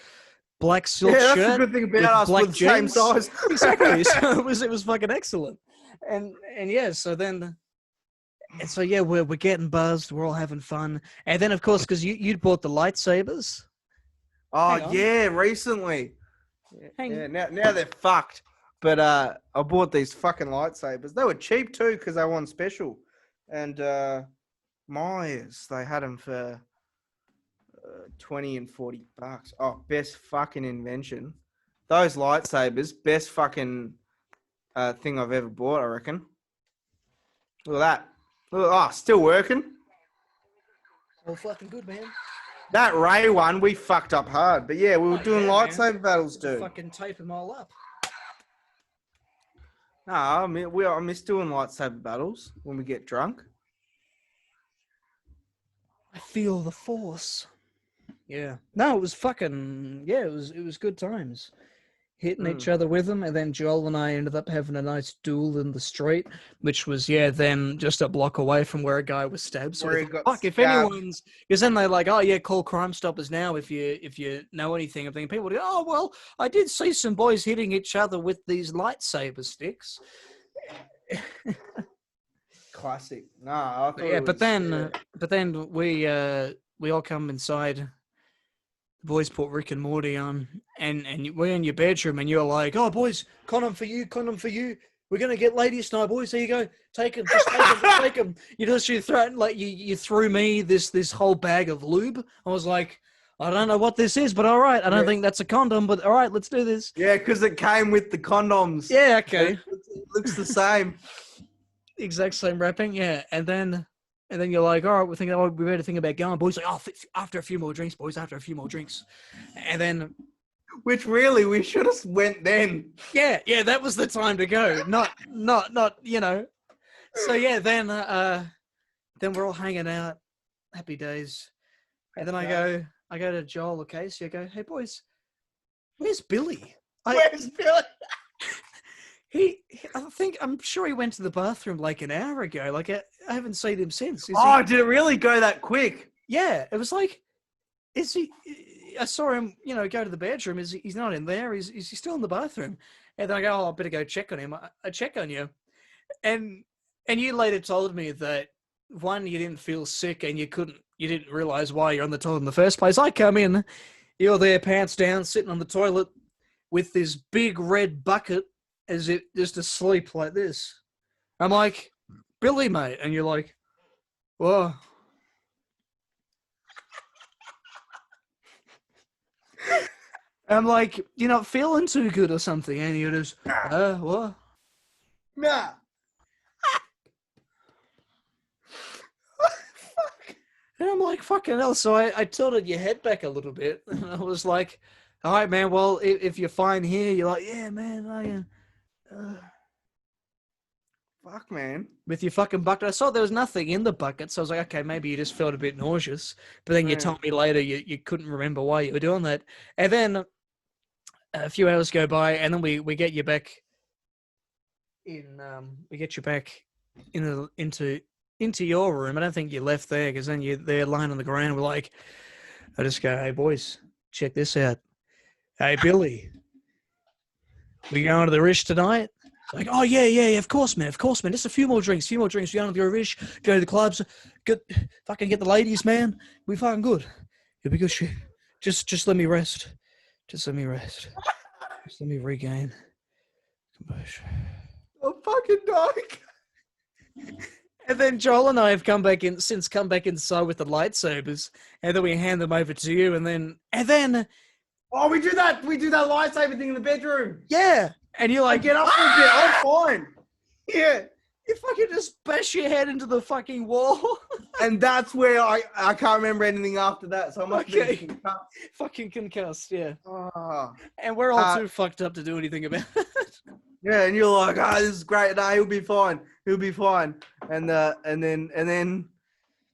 black silk Yeah, that's the shirt good thing about with us. We're black the same jeans. size. Exactly. So it was fucking excellent. And yeah, so yeah, we're getting buzzed. We're all having fun. And then of course, because you'd bought the lightsabers. Oh Hang on, yeah, recently. Yeah, hang. yeah, now they're fucked. But I bought these fucking lightsabers. They were cheap too because they were on special. And Myers, they had them for 20 and $40. Oh, best fucking invention. Those lightsabers, best fucking thing I've ever bought, I reckon. Look at that. Look, oh, still working. Well, fucking good, man. That Ray one, we fucked up hard. But yeah, we were Oh doing yeah, man. lightsaber battles, Had to dude. fucking tape them all up. No, I miss doing lightsaber battles when we get drunk. I feel the force. Yeah. No, it was fucking yeah. It was good times. Hitting each Mm. other with them, and then Joel and I ended up having a nice duel in the street, which was then just a block away from where a guy was stabbed. So we Where he thought, got fuck, if stabbed. anyone's, because then they're like, oh yeah, call Crime Stoppers now if you know anything. I'm thinking people would go, oh well, I did see some boys hitting each other with these lightsaber sticks. Classic. No, I But thought yeah, it was. Yeah. but then we all come inside. The boys put Rick and Morty on, and we're in your bedroom, and you're like, "Oh, boys, condom for you, condom for you. We're gonna get ladies tonight, boys. There you go. Take them, just take them, just take them." You throw like you threw me this whole bag of lube. I was like, I don't know what this is, but all right. I don't Yeah, think that's a condom, but all right, let's do this. yeah, because it came with the condoms. Yeah, It okay. looks the same. Exact same wrapping, yeah. And then you're like, all right, we're thinking, oh, we better think about going, boys. Like, oh, after a few more drinks, boys. After a few more drinks, and then Which really we should have went then. yeah, that was the time to go. Not. So yeah, then we're all hanging out, happy days, and then I go to Joel or Casey. I go, hey boys, where's Billy? Where's Billy? I'm sure he went to the bathroom like an hour ago. Like I haven't seen him since. Is he? Oh, did it really go that quick? Yeah, it was like, is he? I saw him, go to the bedroom. He's not in there? Is he still in the bathroom? And then I go, oh, I better go check on him. I check on you, and you later told me that one, you didn't feel sick, and you didn't realize why you're on the toilet in the first place. I come in, you're there, pants down, sitting on the toilet with this big red bucket, as it just asleep like this. I'm like, Billy, mate, and you're like, whoa. I'm like, you're not feeling too good or something, and you're just, what? Nah. And I'm like, fucking hell. So I tilted your head back a little bit, and I was like, all right, man, well, if you're fine here, you're like, yeah, man, Fuck, man. with your fucking bucket. I saw there was nothing in the bucket, so I was like, okay, maybe you just felt a bit nauseous. But then you Man. told me later you couldn't remember why you were doing that. And then a few hours go by, and then we get you back we get you back into your room. I don't think you left there, because then you're there lying on the ground. We're like, I just go, hey boys, check this out. Hey Billy, we going to the Rish tonight? Like, oh yeah, of course, man. Just a few more drinks. We going to the Rish, go to the clubs, fucking get the ladies, man. We fucking good. It'll be good shit. Just let me rest. Just let me rest. Just let me regain composure. I'm fucking dying. And then Joel and I have come back inside with the lightsabers, and then we hand them over to you, and then Oh, we do that lightsaber thing in the bedroom. yeah, and you're I like, get up for a bit. I'm fine. Yeah. you fucking just bash your head into the fucking wall. And that's where I can't remember anything after that. So I must Okay. be concussed. Fucking concussed, yeah. Oh. And we're all too fucked up to do anything about it. Yeah, and you're like, this is great. No, he'll be fine. He'll be fine. And then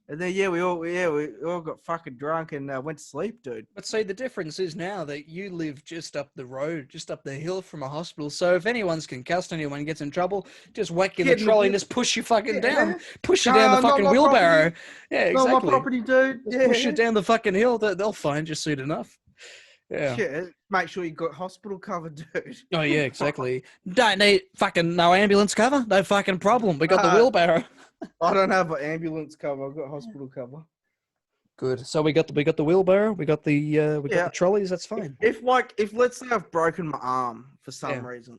And then we all got fucking drunk and went to sleep, dude. But see, the difference is now that you live just up the road, just up the hill from a hospital. So if anyone's concussed, anyone gets in trouble, just whack you in the Kid in the trolley and wheel. just push you fucking down, Yeah. push you down the Nah, not fucking my wheelbarrow. property. Yeah, Not my exactly. property, dude. Just push you Yeah. down the fucking hill. They'll find you soon enough. Yeah. Yeah. Make sure you got hospital cover, dude. Oh yeah, exactly. Don't need fucking no ambulance cover. No fucking problem. We got the wheelbarrow. I don't have an ambulance cover. I've got hospital cover. Good. So we got the wheelbarrow. We got the trolleys. That's fine. If let's say I've broken my arm for some reason,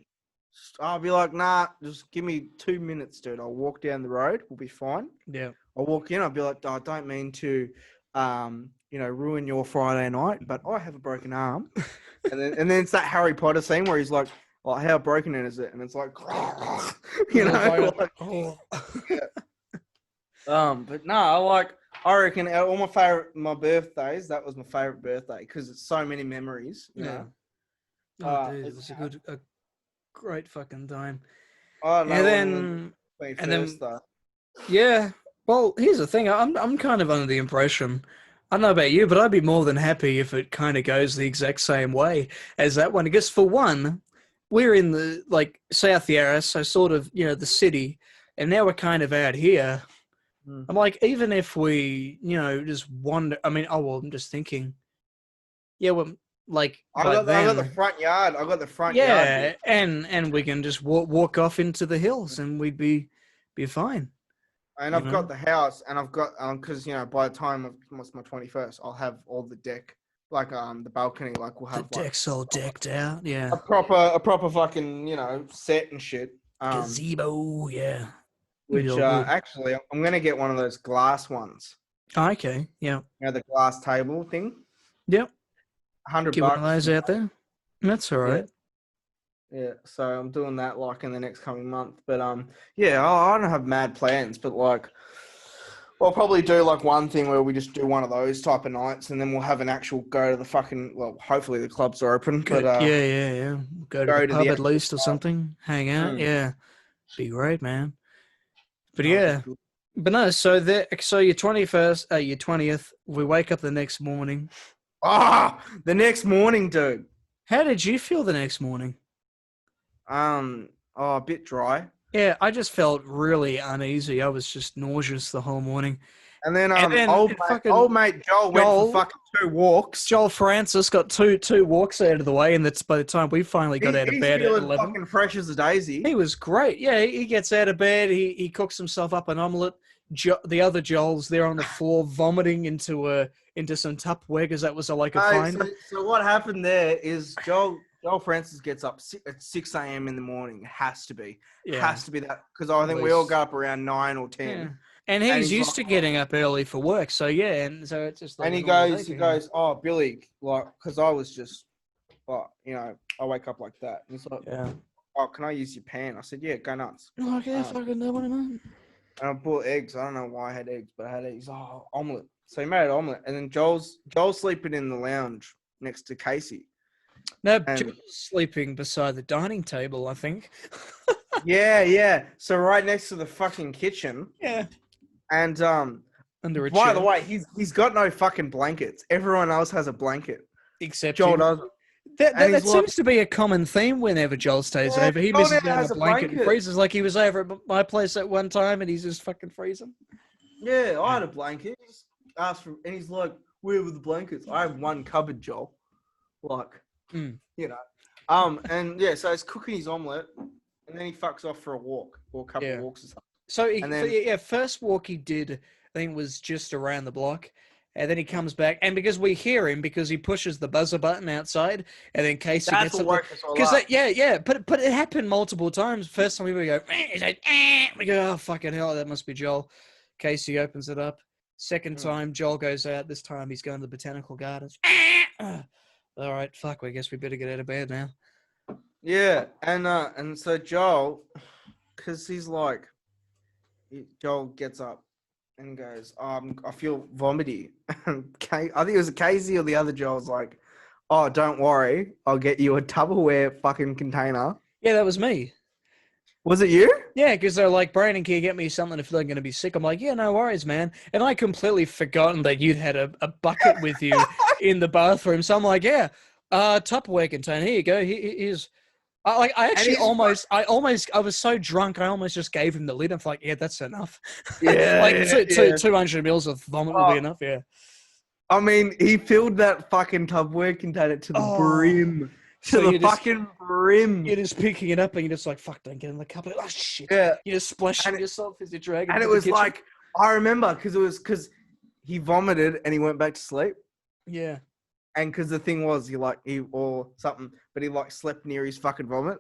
I'll be like, nah, just give me 2 minutes, dude. I'll walk down the road. We'll be fine. Yeah. I'll walk in. I'll be like, oh, I don't mean to, ruin your Friday night, but I have a broken arm. and then it's that Harry Potter scene where he's like, well, how broken is it? And it's like, but no, I reckon out of all my birthdays, that was my favorite birthday because it's so many memories. You know? Oh, dude, it was a great fucking time. Oh no, and then yeah. Well, here's the thing. I'm kind of under the impression. I don't know about you, but I'd be more than happy if it kind of goes the exact same way as that one. Because for one, we're in the South Yarra, so sort of the city, and now we're kind of out here. I'm like, even if we just wander. I mean, I'm just thinking. Yeah, well, I got the front yard. I got the front yard. Yeah, and we can just walk off into the hills, and we'd be fine. And I've got the house, and I've got because by the time of my 21st, I'll have all the deck, the balcony, we'll have the deck's all decked out. Yeah, a proper fucking set and shit. Gazebo, yeah. Which actually, I'm gonna get one of those glass ones. Oh, okay, yeah. The glass table thing. Yep. $100. Get one of those out there. That's all right. Yeah, so I'm doing that in the next coming month. But I don't have mad plans, but I'll probably do one thing where we just do one of those type of nights, and then we'll have an actual go to the fucking hopefully the clubs are open. But yeah. Go to the pub at least or something. Hang out. Yeah, be great, man. But but no. So your 21st, your 20th. We wake up the next morning. The next morning, dude. How did you feel the next morning? A bit dry. Yeah, I just felt really uneasy. I was just nauseous the whole morning. And then old mate Joel went for fucking 2 walks. Joel Francis got two walks out of the way, and that's by the time we finally got out of bed at 11. Fucking fresh as a daisy. He was great. Yeah, he gets out of bed. He cooks himself up an omelette. The other Joel's there on the floor vomiting into some Tupperware because that was a find. So what happened there is Joel Francis gets up at 6 a.m. in the morning. It has to be. Yeah. Has to be that because I think we all got up around 9 or 10. Yeah. And he's used to getting up early for work, so yeah, and so it's just. And he goes, oh Billy, because I was just, I wake up like that. And he's like, oh, can I use your pan? I said, yeah, go nuts. Okay, fucking no, what And I bought eggs. I don't know why I had eggs, but I had eggs. Oh, omelette. So he made an omelette, and then Joel's sleeping in the lounge next to Casey. No, Joel's sleeping beside the dining table, I think. Yeah. So right next to the fucking kitchen. Yeah. And under a by chair. the way, he's got no fucking blankets. Everyone else has a blanket. Except Joel does. That seems to be a common theme whenever Joel stays over. He misses out on a blanket and freezes like he was over at my place at one time and he's just fucking freezing. Yeah, I had a blanket. He just asked for, and he's like, where were the blankets? I have one cupboard, Joel. And so he's cooking his omelette and then he fucks off for a walk or a couple of walks or something. So first walk he did, I think, was just around the block, and then he comes back, and because we hear him, because he pushes the buzzer button outside, and then Casey gets up. Because but it happened multiple times. First time we go, he's like, we go, oh fucking hell, that must be Joel. Casey opens it up. Second time, Joel goes out. This time he's going to the botanical gardens. All right, fuck. I guess we better get out of bed now. Yeah, and so Joel, because he's like. Joel gets up and goes, I feel vomity. I think it was Casey or the other Joel's like, oh, don't worry. I'll get you a Tupperware fucking container. Yeah, that was me. Was it you? Yeah, because they're like, Brandon, can you get me something if they're going to be sick? I'm like, yeah, no worries, man. And I completely forgotten that you'd had a bucket with you in the bathroom. So I'm like, yeah, Tupperware container. Here you go. Here's. I And actually he's I was so drunk, I almost just gave him the lid. I'm like, yeah, that's enough. yeah, Like yeah, yeah. 200 mils of vomit will be Oh, enough. Yeah. I mean, he filled that fucking Tupperware container to the Oh, brim. To so the fucking brim. you're just picking it up and you're just like, fuck, don't get in the cup. Like, oh shit. Yeah. You're just splashing And yourself as you drag it and it into the was kitchen. like, I remember because he vomited and he went back to sleep. Yeah. And because the thing was, he or something, but he like slept near his fucking vomit.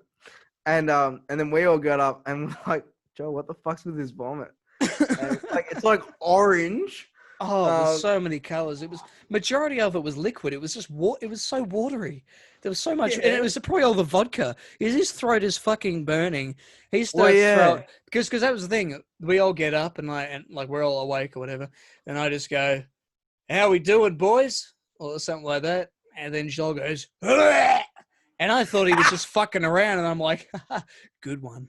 And then we all got up and we're like, Joe, what the fuck's with this vomit? And it's like orange. Oh, there's so many colors. It was majority of it was liquid. It was just it was so watery. There was so much, and it Yeah. was probably all the vodka. His throat is fucking burning. He Well, starts yeah. throwing because that was the thing. We all get up and like we're all awake or whatever, and I just go, "How we doing, boys?" or something like that, and then Joel goes, "Ugh!" And I thought he was just fucking around, and I'm like, "Good one."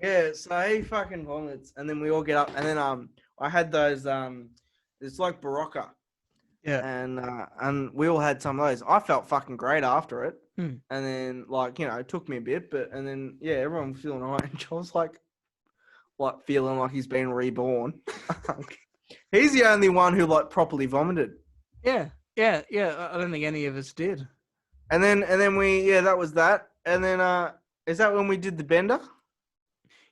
Yeah, so he fucking vomits, and then we all get up, and then I had those it's like Barocca, Yeah. and we all had some of those. I felt fucking great after it, Hmm. and then it took me a bit, but and then yeah, everyone was feeling alright, and Joel's like feeling like he's been reborn. He's the only one who like properly vomited, Yeah. I don't think any of us did. and then that was that, and then is that when we did the bender?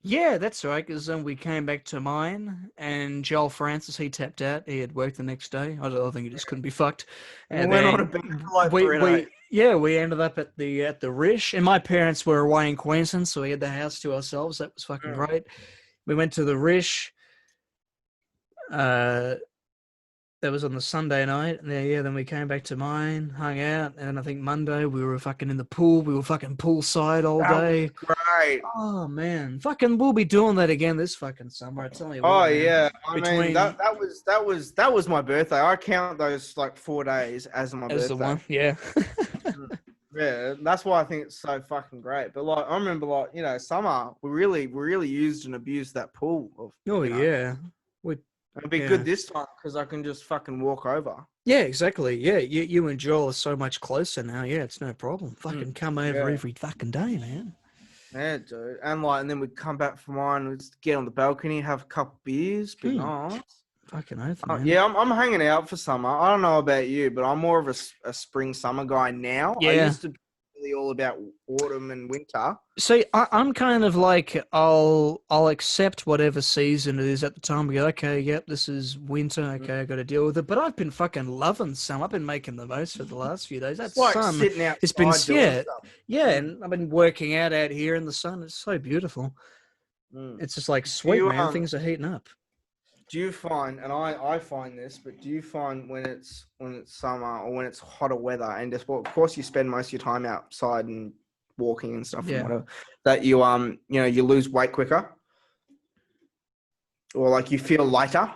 Yeah, that's right. Because we came back to mine, and Joel Francis, he tapped out. He had work the next day. I think he just couldn't be fucked. And we And went on a then bender for like 3 days. we ended up at the Rish, and my parents were away in Queensland, so we had the house to ourselves. That was fucking great. We went to the Rish. That was on the Sunday night. And then we came back to mine, hung out, and I think Monday we were fucking in the pool. We were fucking poolside all That day. was great. Oh man, fucking, we'll be doing that again this fucking summer. I tell you Oh what, man. yeah, I mean Between that was my birthday. I count those like 4 days as my as the birthday. one, yeah, Yeah, that's why I think it's so fucking great. But like I remember, summer we really used and abused that pool. oh yeah, It'd be yeah. good this time because I can just fucking walk over. Yeah, exactly. Yeah, you and Joel are so much closer now. Yeah, it's no problem. Fucking come over every fucking day, man. Yeah, dude. And then we'd come back from mine, we'd just get on the balcony, have a couple beers, be nice. Fucking oath, man. Yeah, I'm hanging out for summer. I don't know about you, but I'm more of a spring summer guy now. Yeah. I used to be really all about autumn and winter. See, I'm kind of like I'll accept whatever season it is at the time. We go, okay, yep, this is winter. Okay, I got to deal with it. But I've been fucking loving summer. I've been making the most for the last few days. That It's sun, sitting outside it's been doing stuff. and I've been working out here in the sun. It's so beautiful. It's just like sweet, man. Things are heating up. Do you find, and I find this, but do you find when it's summer or when it's hotter weather, and just of course you spend most of your time outside and walking and stuff and whatever, that you you lose weight quicker, or like you feel lighter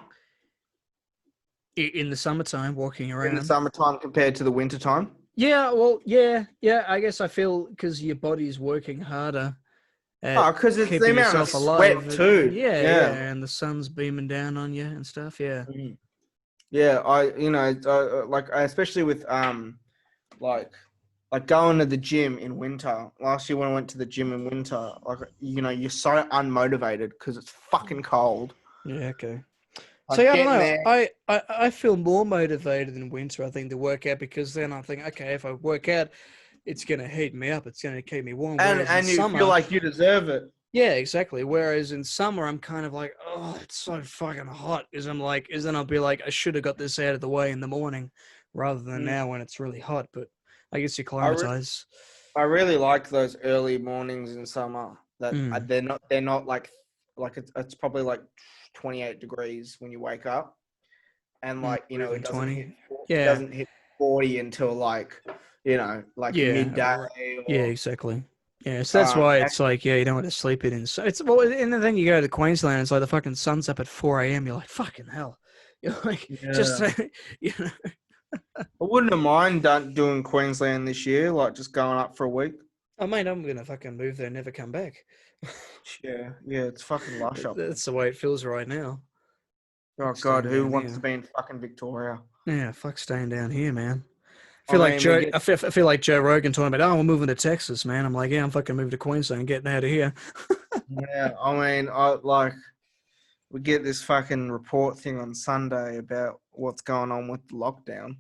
In the summertime, walking around. in the summertime compared to the wintertime? Yeah, well, yeah. I guess I feel because your body's working harder. Because it's keeping the amount of yourself sweat alive. too. Yeah, and the sun's beaming down on you and stuff. Yeah. Yeah, like especially with like going to the gym in winter. Last year when I went to the gym in winter, like you're so unmotivated because it's fucking cold. Yeah. Okay. So I don't know. I feel more motivated in winter, I think, to work out, because then I think, okay, if I work out, it's gonna heat me up. It's gonna keep me warm. And you feel like you deserve it. Yeah, exactly. Whereas in summer, I'm kind of like, oh, it's so fucking hot. Then I'll be like, I should have got this out of the way in the morning, rather than now when it's really hot. But I guess you climatize. I really like those early mornings in summer. That they're not like it's probably like 28 degrees when you wake up, and it doesn't hit 40 until like midday. Yeah, exactly. Yeah, so that's why it's like, you don't want to sleep it in. So and then you go to Queensland, it's like the fucking sun's up at 4 a.m. You're like, fucking hell. You're like, I wouldn't have mind doing Queensland this year, like just going up for a week. I mean, I'm gonna fucking move there and never come back. Yeah, yeah, it's fucking lush up there. That's the way it feels right now. Oh Fuck God, staying who down wants to here. be in fucking Victoria? Yeah, fuck staying down here, man. I mean, we get. I feel like Joe Rogan talking about, oh, we're moving to Texas, man. I'm like, yeah, I'm fucking moving to Queensland, getting out of here. Yeah, I mean, I like we get this fucking report thing on Sunday about what's going on with the lockdown,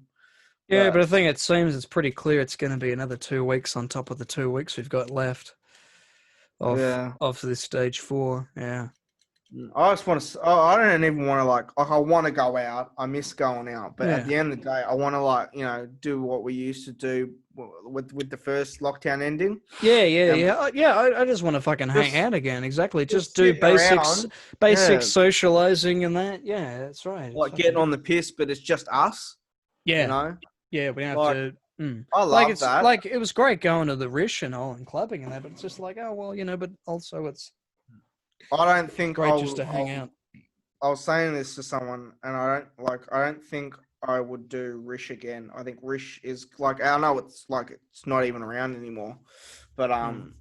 Yeah, but but I think it seems it's pretty clear it's going to be another 2 weeks on top of the 2 weeks we've got left yeah. of this stage four. Yeah. I just want to. I don't even want to like. I want to go out. I miss going out, but at Yeah. the end of the day, I want to like do what we used to do with the first lockdown ending, Yeah, yeah, and yeah. Yeah, I just want to fucking hang just out again. Exactly. Just just do sitting around. basic Yeah, socializing and that. Yeah, that's right. It's like getting fucking on the piss, but it's just us. You yeah, know, yeah. We don't have like to. I Like love it's that. like it was great going to the Rish and all and clubbing and that, but it's just like oh well, but also I don't think great just to hang I'll out. I was saying this to someone, and I don't think I would do Rish again. I think Rish is like I know it's like it's not even around anymore, but Mm.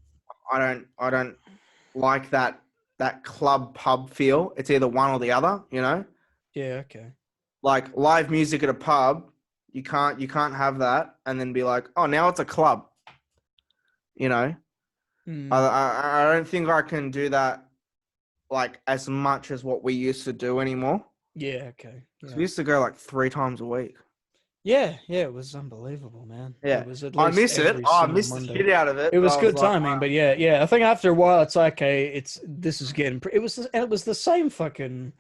I don't like that club pub feel. It's either one or the other, you know. Yeah. Okay. Like live music at a pub, you can't have that and then be like, oh, now it's a club, you know. Mm. I don't think I can do that like as much as what we used to do anymore. Yeah. Okay. Because Yeah. we used to go like 3 times a week. Yeah. Yeah. It was unbelievable, man. It Yeah, was at I least miss it. every Oh, I single miss the Monday. shit out of it. It But was I was good like, timing, wow. but yeah, yeah. I think after a while, it's okay. This is getting. It was the same fucking.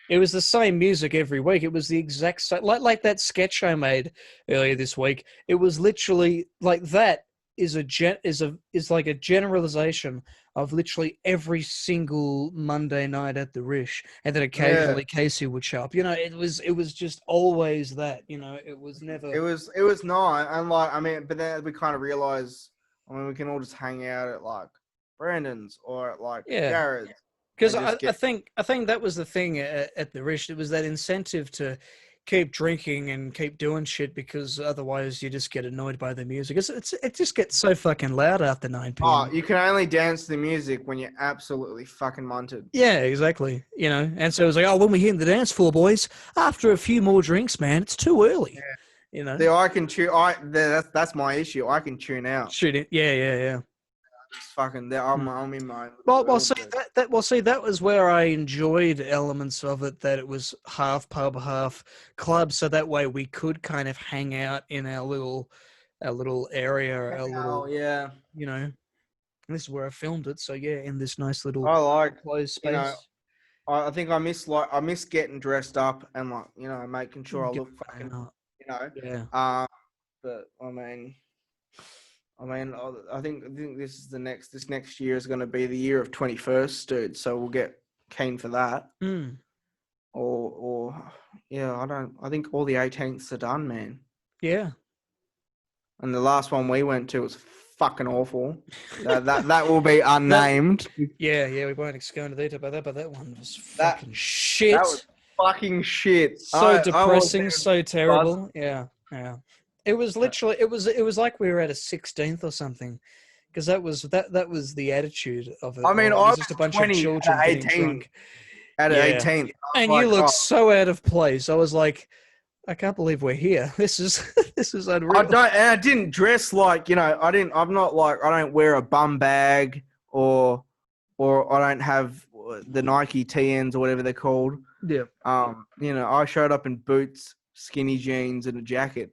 It was the same music every week. It was the exact same, like that sketch I made earlier this week. It was literally like that is like a generalization of literally every single Monday night at the Rish, and then Yeah, occasionally Casey would show up. It was just always that. It was never. it was nice, and like I mean, but then we kind of realized, I mean, we can all just hang out at like Brandon's or at like Yeah, Jared's because and just get. I think that was the thing at the Rish. It was that incentive to keep drinking and keep doing shit because otherwise you just get annoyed by the music. It just gets so fucking loud after 9 Oh, p.m. you can only dance to the music when you're absolutely fucking munted. Yeah, exactly. And so it was like, oh, when we hit the dance floor, boys, after a few more drinks, man, it's too early. You know, See, I can tune. That's my issue. I can tune out. shoot it. Yeah, yeah, yeah. Just fucking. Hmm. I'm in my Well, world. see that was where I enjoyed elements of it. That it was half pub, half club, so that way we could kind of hang out in our little area, our Oh little, yeah, you know. This is where I filmed it, so yeah, in this nice little I like. closed You know, space. I think I miss getting dressed up and like making sure I Get look fucking out. you know. Yeah. Uh, but I think this next year is going to be the year of 21st, dude. So we'll get keen for that. Mm. Or yeah, I think all the 18ths are done, man. Yeah. And the last one we went to was fucking awful. That will be That unnamed. Yeah, yeah, we won't go into detail about that, but that one was That fucking that was shit. fucking shit. So I was depressing, so buzzing. terrible. Yeah, yeah. It was literally it was like we were at a 16th or something. Because that was the attitude of it I mean, all. It I was was just a bunch of 20 children at getting 18. drunk. At Yeah. 18th, I was And you like, look oh, so out of place. I was like, I can't believe we're here. This is this is I unreal. don't, and I didn't dress like, I'm not like, I don't wear a bum bag or I don't have the Nike TNs or whatever they're called. Yeah. I showed up in boots, skinny jeans, and a jacket,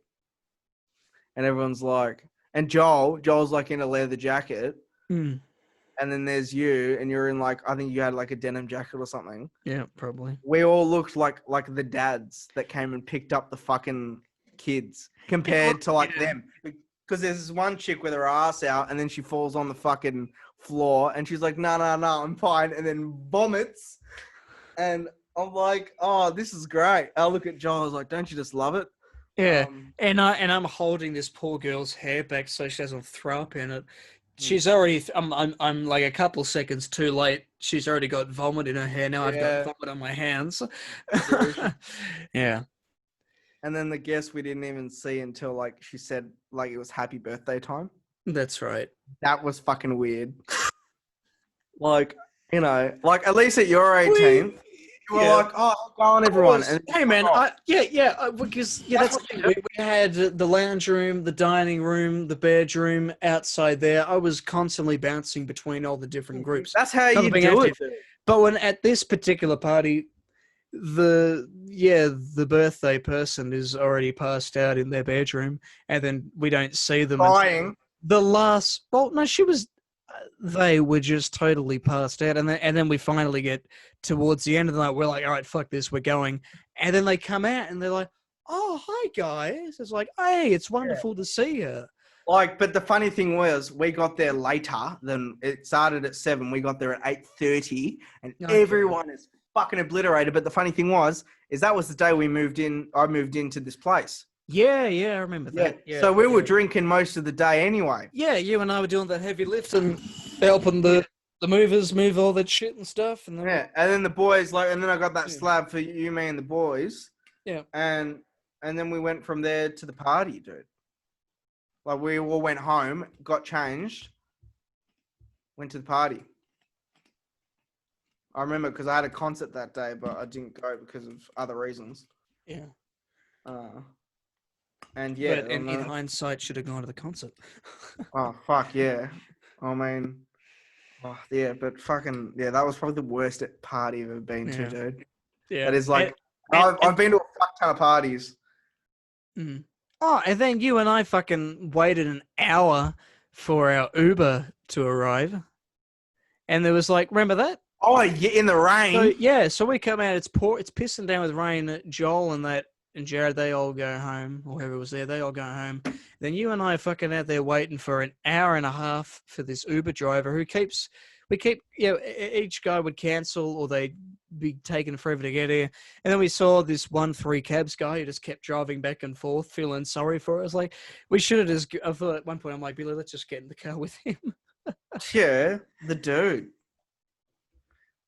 and everyone's like, and Joel's like in a leather jacket, Mm. and then there's you, and you're in like, I think you had like a denim jacket or something. Yeah, probably. We all looked like the dads that came and picked up the fucking kids compared to like Yeah. them. Because there's this one chick with her ass out and then she falls on the fucking floor and she's like, no, no, no, I'm fine. And then vomits. And I'm like, oh, this is great. I look at John, I was like, don't you just love it? Yeah, and I'm holding this poor girl's hair back so she doesn't throw up in it. She's already. I'm like a couple seconds too late. She's already got vomit in her hair. Now I've got yeah, vomit on my hands. true. Yeah. And then the guest we didn't even see until like she said like it was happy birthday time. That's right. That was fucking weird. Like, like at least at your We 18th, you were yeah. like, "Oh, how's it going, everyone?" And Hey fuck man, off. because That's that's what the you thing. do. We had the lounge room, the dining room, the bedroom outside there. I was constantly bouncing between all the different groups, That's how not you being do it, active. dude. But when at this particular party, the birthday person is already passed out in their bedroom, and then we don't see them until Crying. the last. Well, no, she was. They were just totally passed out, and then we finally get towards the end of the night. We're like, all right, fuck this, we're going. And then they come out and they're like, oh, hi guys. It's like, hey, it's wonderful to see you. Like, but the funny thing was, we got there later than it started at 7. We got there at 8:30, and Okay. everyone is fucking obliterated. But the funny thing was, is that was the day we moved in. I moved into this place. Yeah, I remember Yeah. that. Yeah, So we were yeah. drinking most of the day anyway. Yeah, you and I were doing that heavy lift and helping Yeah. the movers move all that shit and stuff, and then Yeah. And then the boys and then I got that yeah, slab for you, me, and the boys, yeah. and then we went from there to the party, dude. Like we all went home, got changed, went to the party. I remember because I had a concert that day, but I didn't go because of other reasons. Yeah. Uh, and yeah, But in hindsight, should have gone to the concert. oh fuck yeah, I mean, oh, yeah, but fucking yeah, that was probably the worst party I've ever been to, Yeah, dude. yeah. That is like, And, I've been to a fuck ton of parties. mm. Oh, and then you and I fucking waited an hour for our Uber to arrive, and there was like, remember that? Oh yeah, in the So rain. yeah, so we come out. It's pissing down with rain. Joel and Jared, they all go home, or whoever was there, they all go home. Then you and I are fucking out there waiting for an hour and a half for this Uber driver we keep, each guy would cancel or they'd be taking forever to get here. And then we saw this 1-3 cabs guy who just kept driving back and forth, feeling sorry for us. Like, we should have just, I thought at one point, I'm like, Billy, let's just get in the car with him. Yeah, the dude.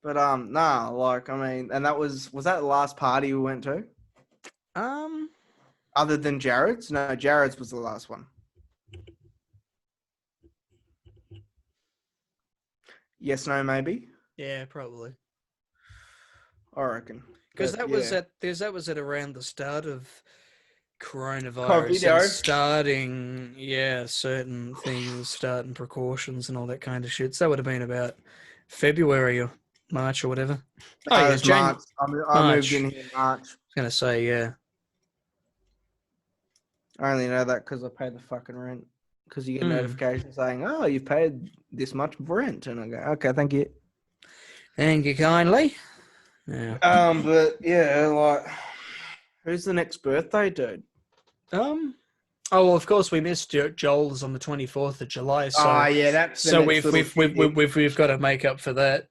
But nah, like I mean, and was that the last party we went to? Um, Other than Jared's? No, Jared's was the last one. Yes, no, maybe. yeah, probably. I reckon. Because But yeah. that was at around the start of coronavirus and COVID. starting, certain things, starting precautions and all that kind of shit. So that would have been about February or March or whatever. Oh No, it yeah, was March. I moved March. in here in March. I was gonna say yeah. I only know that because I paid the fucking rent. Because you get a Mm. notification saying, "Oh, you've paid this much rent," and I go, "Okay, thank you." Thank you kindly. Yeah. But yeah, like, who's the next birthday dude? Um. Oh well, of course we missed Joel's on the 24th of July, Oh so yeah, that's the next little kid. we've got to make up for that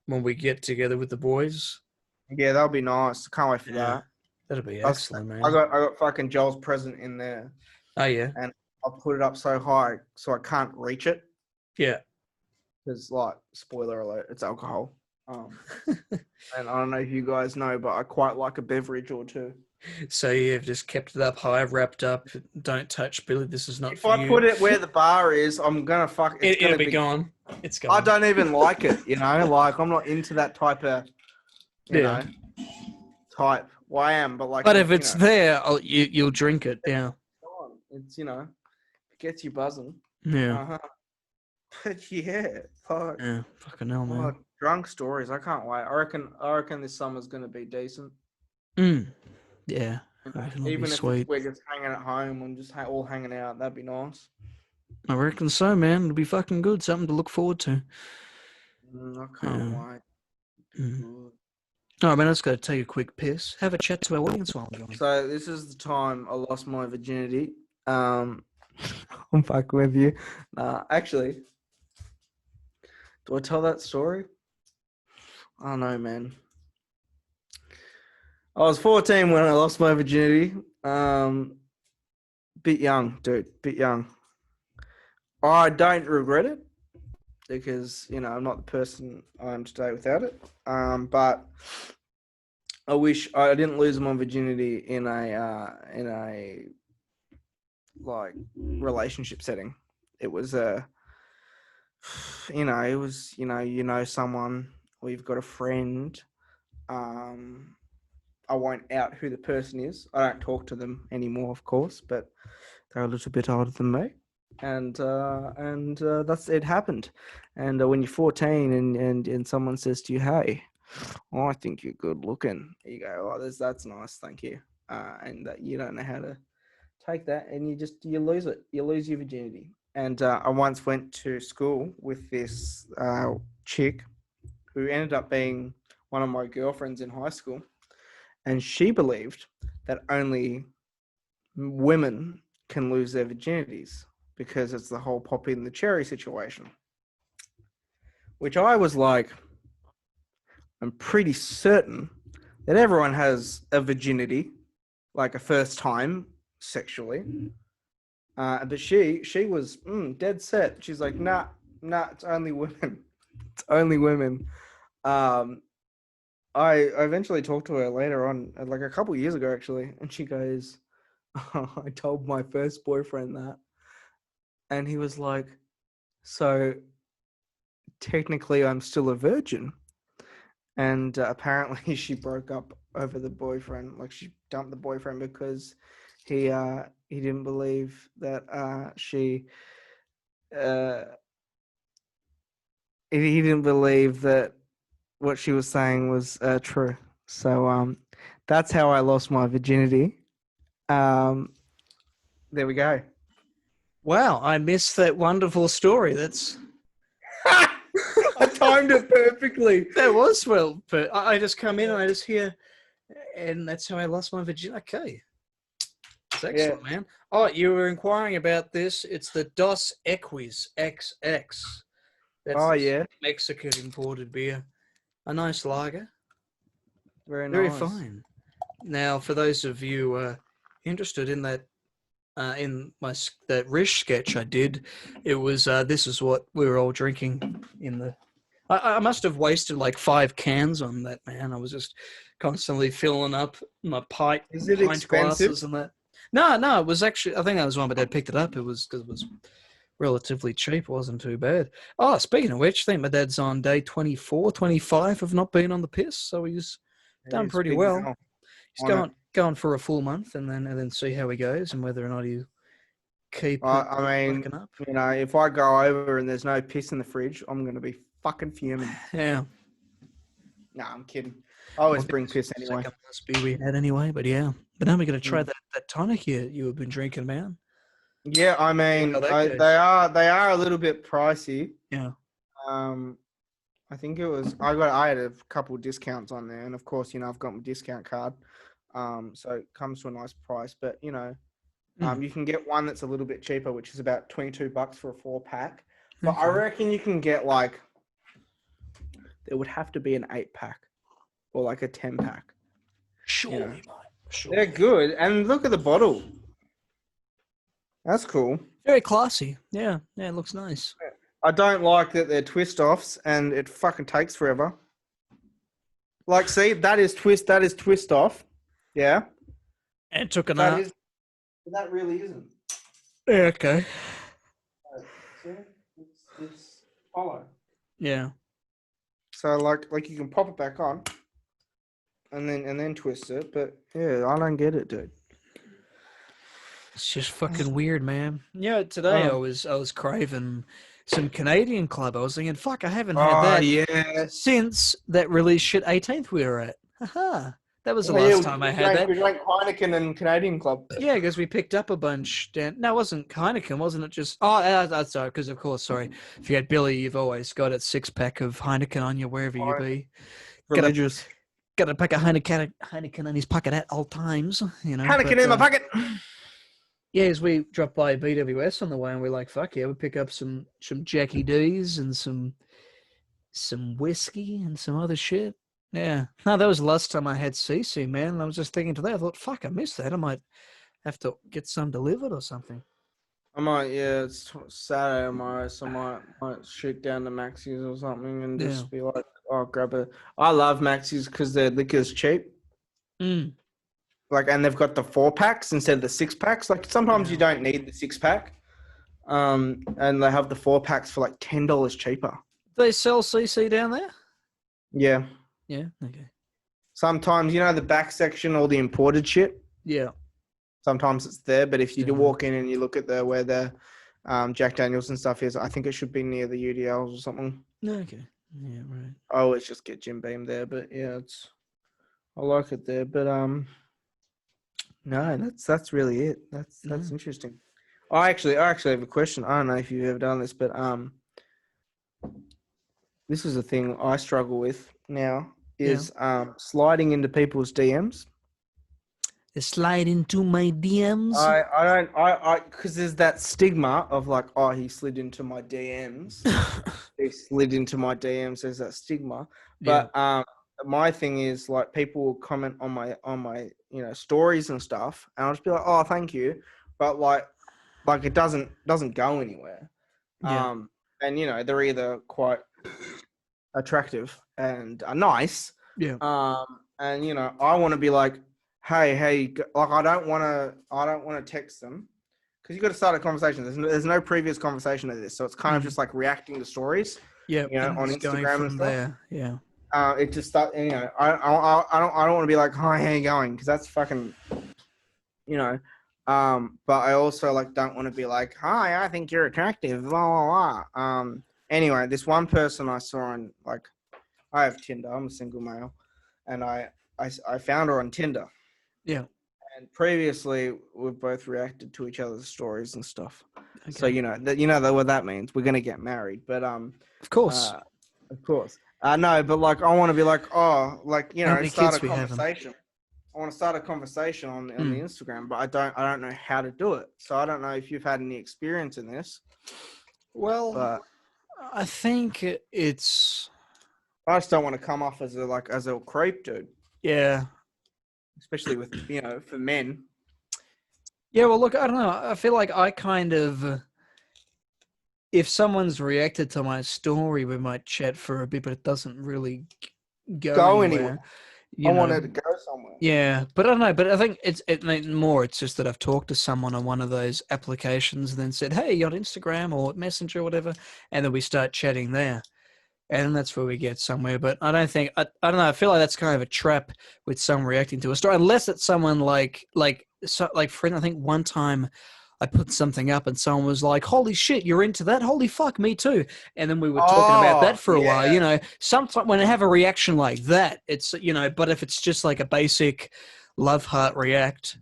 when we get together with the boys. Yeah, that'll be nice. Can't wait for Yeah, that. that'll be I, excellent, I man. got fucking Joel's present in there, Oh yeah, and I'll put it up so high so I can't reach it yeah. because, like, spoiler alert, it's alcohol. And I don't know if you guys know, but I quite like a beverage or two. So you've just kept it up high, wrapped up. Don't touch, Billy. This is not If for I you. put it where the bar is, I'm gonna fuck. It's It'll gonna be be. gone. It's I gone. don't even like it. Like I'm not into that type of, you Yeah. know, type. Well, I am, but like, But if it's there, you'll drink it. Yeah. it's it gets you buzzing. Yeah. Uh huh. But yeah, fuck. Yeah. Fucking hell, Oh, man. drunk stories. I can't wait. I reckon this summer's gonna be decent. Mm. Yeah. I reckon it'll be Even if sweet. we're just hanging at home and just all hanging out, that'd be nice. I reckon so, man. It'll be fucking good. Something to look forward to. I can't Yeah. wait. Mm. All right, man. Let's go take a quick piss. Have a chat to our audience while we're going. So this is the time I lost my virginity. I'm fucking with you. Actually, do I tell that story? I don't know, man. I was 14 when I lost my virginity. Bit young, dude. Bit young. I don't regret it because I'm not the person I am today without it. But I wish I didn't lose my virginity in a like relationship setting. it was a, it was, someone, or you've got a friend. I won't out who the person is. I don't talk to them anymore, of course, but they're a little bit older than me, and that's it happened. And when you're 14 and someone says to you, "Hey, I think you're good looking," you go, "Oh, that's nice, thank you," and you don't know how to take that, and you lose it. You lose your virginity. And I once went to school with this chick who ended up being one of my girlfriends in high school, and she believed that only women can lose their virginities because it's the whole Poppy and the Cherry situation. Which I was like, I'm pretty certain that everyone has a virginity, like a first time sexually. But she was dead set. She's like, nah, it's only women. It's only women. I eventually talked to her later on, like a couple of years ago, actually, and she goes, oh, I told my first boyfriend that. And he was like, so technically I'm still a virgin. And apparently she broke up over the boyfriend. Like she dumped the boyfriend because he didn't believe that uh, he didn't believe that what she was saying was true. So that's how I lost my virginity. There we go. Wow, I missed that wonderful story. I timed it perfectly. That was well, but I just come in and I just hear, and that's how I lost my virginity. Okay, it's excellent, man. Oh, you were inquiring about this. It's the Dos Equis XX. That's Mexican imported beer. A nice lager. Very Very nice. fine. Now, for those of you interested in that, that Rish sketch I did, it was this is what we were all drinking in the. I must have wasted like 5 cans on that, man. I was just constantly filling up my pint glasses and that. No, it was actually. I think that was when my dad picked it up. It was because it was relatively cheap. It wasn't too bad. Oh, speaking of which, I think my dad's on day 24, 25 of not being on the piss, so he's done pretty well. He's going for a full month and then see how he goes and whether or not he keep fucking up. If I go over and there's no piss in the fridge, I'm going to be fucking fuming. Yeah. No, I'm kidding. I always bring piss anyway. Second last beer we had anyway, but yeah. But now we're going to try that tonic you have been drinking, man. Yeah, I mean, they are a little bit pricey. Yeah. I think I had a couple of discounts on there, and of course, I've got my discount card. So it comes to a nice price, but you can get one that's a little bit cheaper, which is about $22 for a 4-pack. But I reckon you can get there would have to be an 8-pack or like a 10-pack. Sure. They're good, and look at the bottle. That's cool. Very classy. Yeah, it looks nice. I don't like that they're twist offs and it fucking takes forever. Like, see, that is twist off. Yeah. And it took an hour. That really isn't. Yeah, okay. See? It's hollow. Yeah. So like you can pop it back on and then twist it, but yeah, I don't get it, dude. It's just fucking weird, man. Yeah, today I was craving some Canadian Club. I was thinking, fuck, I haven't had that since that release shit 18th we were at. Haha. That was the last time I had that. We drank Heineken and Canadian Club. Yeah, because we picked up a bunch. No, it wasn't Heineken, wasn't it? Just sorry, because of course, sorry. If you had Billy, you've always got a 6-pack of Heineken on you wherever you be. Religious. Got a pack of Heineken in his pocket at all times. Heineken in my pocket. Yeah, as we dropped by BWS on the way, and we're like, "Fuck yeah!" We pick up some Jackie D's and some whiskey and some other shit. Yeah, no, that was the last time I had CC, man. And I was just thinking today, I thought, "Fuck, I missed that. I might have to get some delivered or something." I might, yeah. It's Saturday tomorrow, so I might shoot down to Max's or something and just be like, "Oh, grab a." I love Max's because their liquor's cheap. Like, and they've got the 4-packs instead of the 6-packs. Like, sometimes you don't need the 6-pack. And they have the 4-packs for like $10 cheaper. They sell CC down there? Yeah. Yeah. Okay. Sometimes, the back section, all the imported shit. Yeah. Sometimes it's there, but if you do Down there. walk in and you look at where the Jack Daniels and stuff is, I think it should be near the UDLs or something. Okay. Yeah. Right. I always just get Jim Beam there, but yeah, I like it there. But no, that's really it. That's interesting. I actually have a question. I don't know if you've ever done this, but this is a thing I struggle with now is sliding into people's DMs. Slide into my DMs. Because there's that stigma of like, oh, he slid into my DMs. He slid into my DMs. There's that stigma. But my thing is like people will comment on my stories and stuff, and I'll just be like, oh, thank you, but like it doesn't go anywhere. Yeah. And they're either quite attractive and nice. Yeah. And I want to be like, hey, like I don't want to text them because you got to start a conversation. There's no previous conversation of this, so it's kind of just like reacting to stories. Yeah. On Instagram and stuff. There. Yeah. It just start. I don't want to be like, hi, how you going? Because that's fucking. But I also like don't want to be like, hi, I think you're attractive. Blah blah blah. Anyway, this one person I saw on like, I have Tinder. I'm a single male, and I found her on Tinder. Yeah. And previously, we've both reacted to each other's stories and stuff. Okay. So what that means. We're gonna get married, but of course. No, but like I want to be like, oh, like start a conversation. I want to start a conversation on the Instagram, but I don't know how to do it. So I don't know if you've had any experience in this. Well, I think it's. I just don't want to come off as a creep, dude. Yeah. Especially with for men. Yeah. Well, look, I don't know. I feel like I kind of. If someone's reacted to my story, we might chat for a bit, but it doesn't really go anywhere. I wanted to go somewhere. Yeah, but I don't know. But I think it's just that I've talked to someone on one of those applications and then said, "Hey, you on Instagram or Messenger or whatever," and then we start chatting there, and that's where we get somewhere. But I don't think I don't know. I feel like that's kind of a trap with someone reacting to a story, unless it's someone like friend. I think one time I put something up and someone was like, holy shit, you're into that? Holy fuck, me too. And then we were talking about that for a while, Sometimes when I have a reaction like that, it's, but if it's just like a basic love heart react.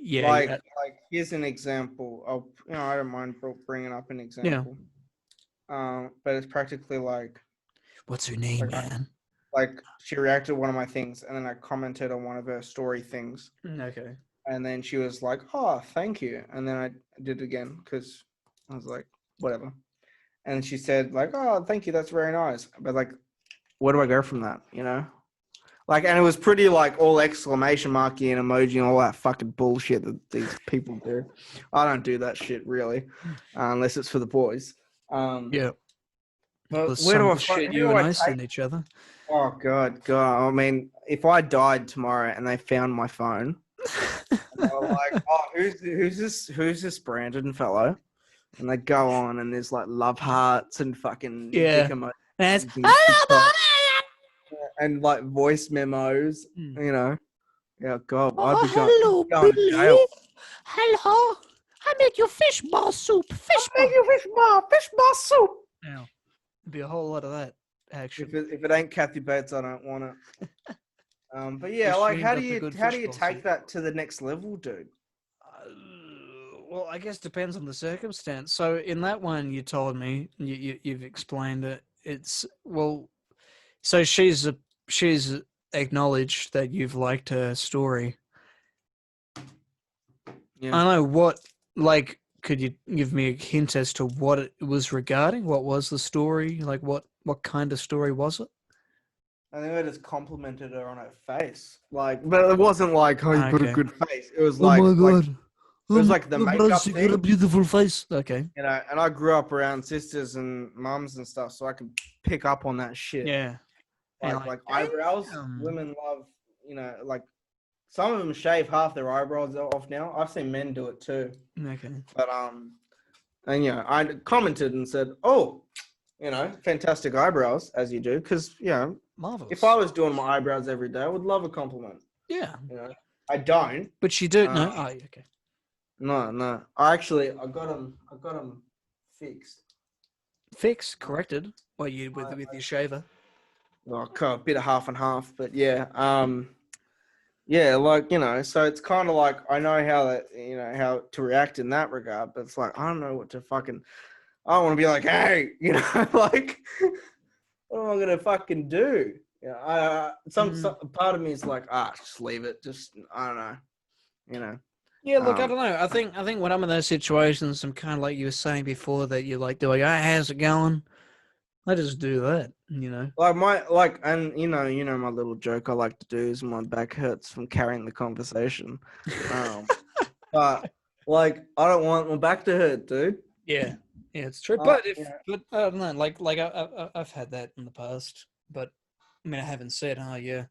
Yeah. Like here's an example. I don't mind bringing up an example. Yeah. But it's practically like. What's her name, man? Like she reacted to one of my things and then I commented on one of her story things. Okay. And then she was like, oh, thank you. And then I did it again because I was like, whatever. And she said like, oh, thank you. That's very nice. But like, where do I go from that? Like, and it was pretty like all exclamation marky and emoji and all that fucking bullshit that these people do. I don't do that shit really, unless it's for the boys. Yeah. But where do I shit you and I send each other? Oh, God. I mean, if I died tomorrow and they found my phone, they were like, oh, who's this Brandon fellow? And they go on and there's like love hearts and fucking dick emojis and like voice memos, Yeah, God, I'd be hello, going to jail. Hello, I make you fish ball soup. Fish ball soup. Yeah, it'd be a whole lot of that action. If it ain't Kathy Bates, I don't want it. But yeah, like how do you take that to the next level, dude? Well, I guess depends on the circumstance. So in that one, you told me you've explained it. It's so she's acknowledged that you've liked her story. Yeah. I don't know what. Like, could you give me a hint as to what it was regarding? What was the story? Like, what kind of story was it? I think I just complimented her on her face. Like, but it wasn't like, oh, you've got a good face. It was like, oh my God. It was like the makeup thing. You got a beautiful face. Okay. And I grew up around sisters and mums and stuff, so I can pick up on that shit. Yeah. Like eyebrows. Women love, like some of them shave half their eyebrows off now. I've seen men do it too. Okay. But And I commented and said, "Oh, fantastic eyebrows," as you do, because Marvelous. if I was doing my eyebrows every day, I would love a compliment. Yeah. I don't. But you do Uh, no. Oh, okay. no. I got them fixed. Fix corrected. Well, you with your shaver. Well, a bit of half and half, but yeah. Yeah, so it's kind of like I know how that, how to react in that regard, but it's like I don't know what to fucking. I don't want to be like, hey, like, what am I gonna fucking do? Some part of me is like, just leave it. Just I don't know. Yeah, look, I don't know. I think when I'm in those situations, I'm kind of like you were saying before that you're like doing, "Hey, how's it going?" I just do that, And my little joke I like to do is my back hurts from carrying the conversation. But I don't want my back to hurt, dude. Yeah, yeah, it's true. But I don't know. I've had that in the past. But I mean, I haven't said, "Oh yeah,"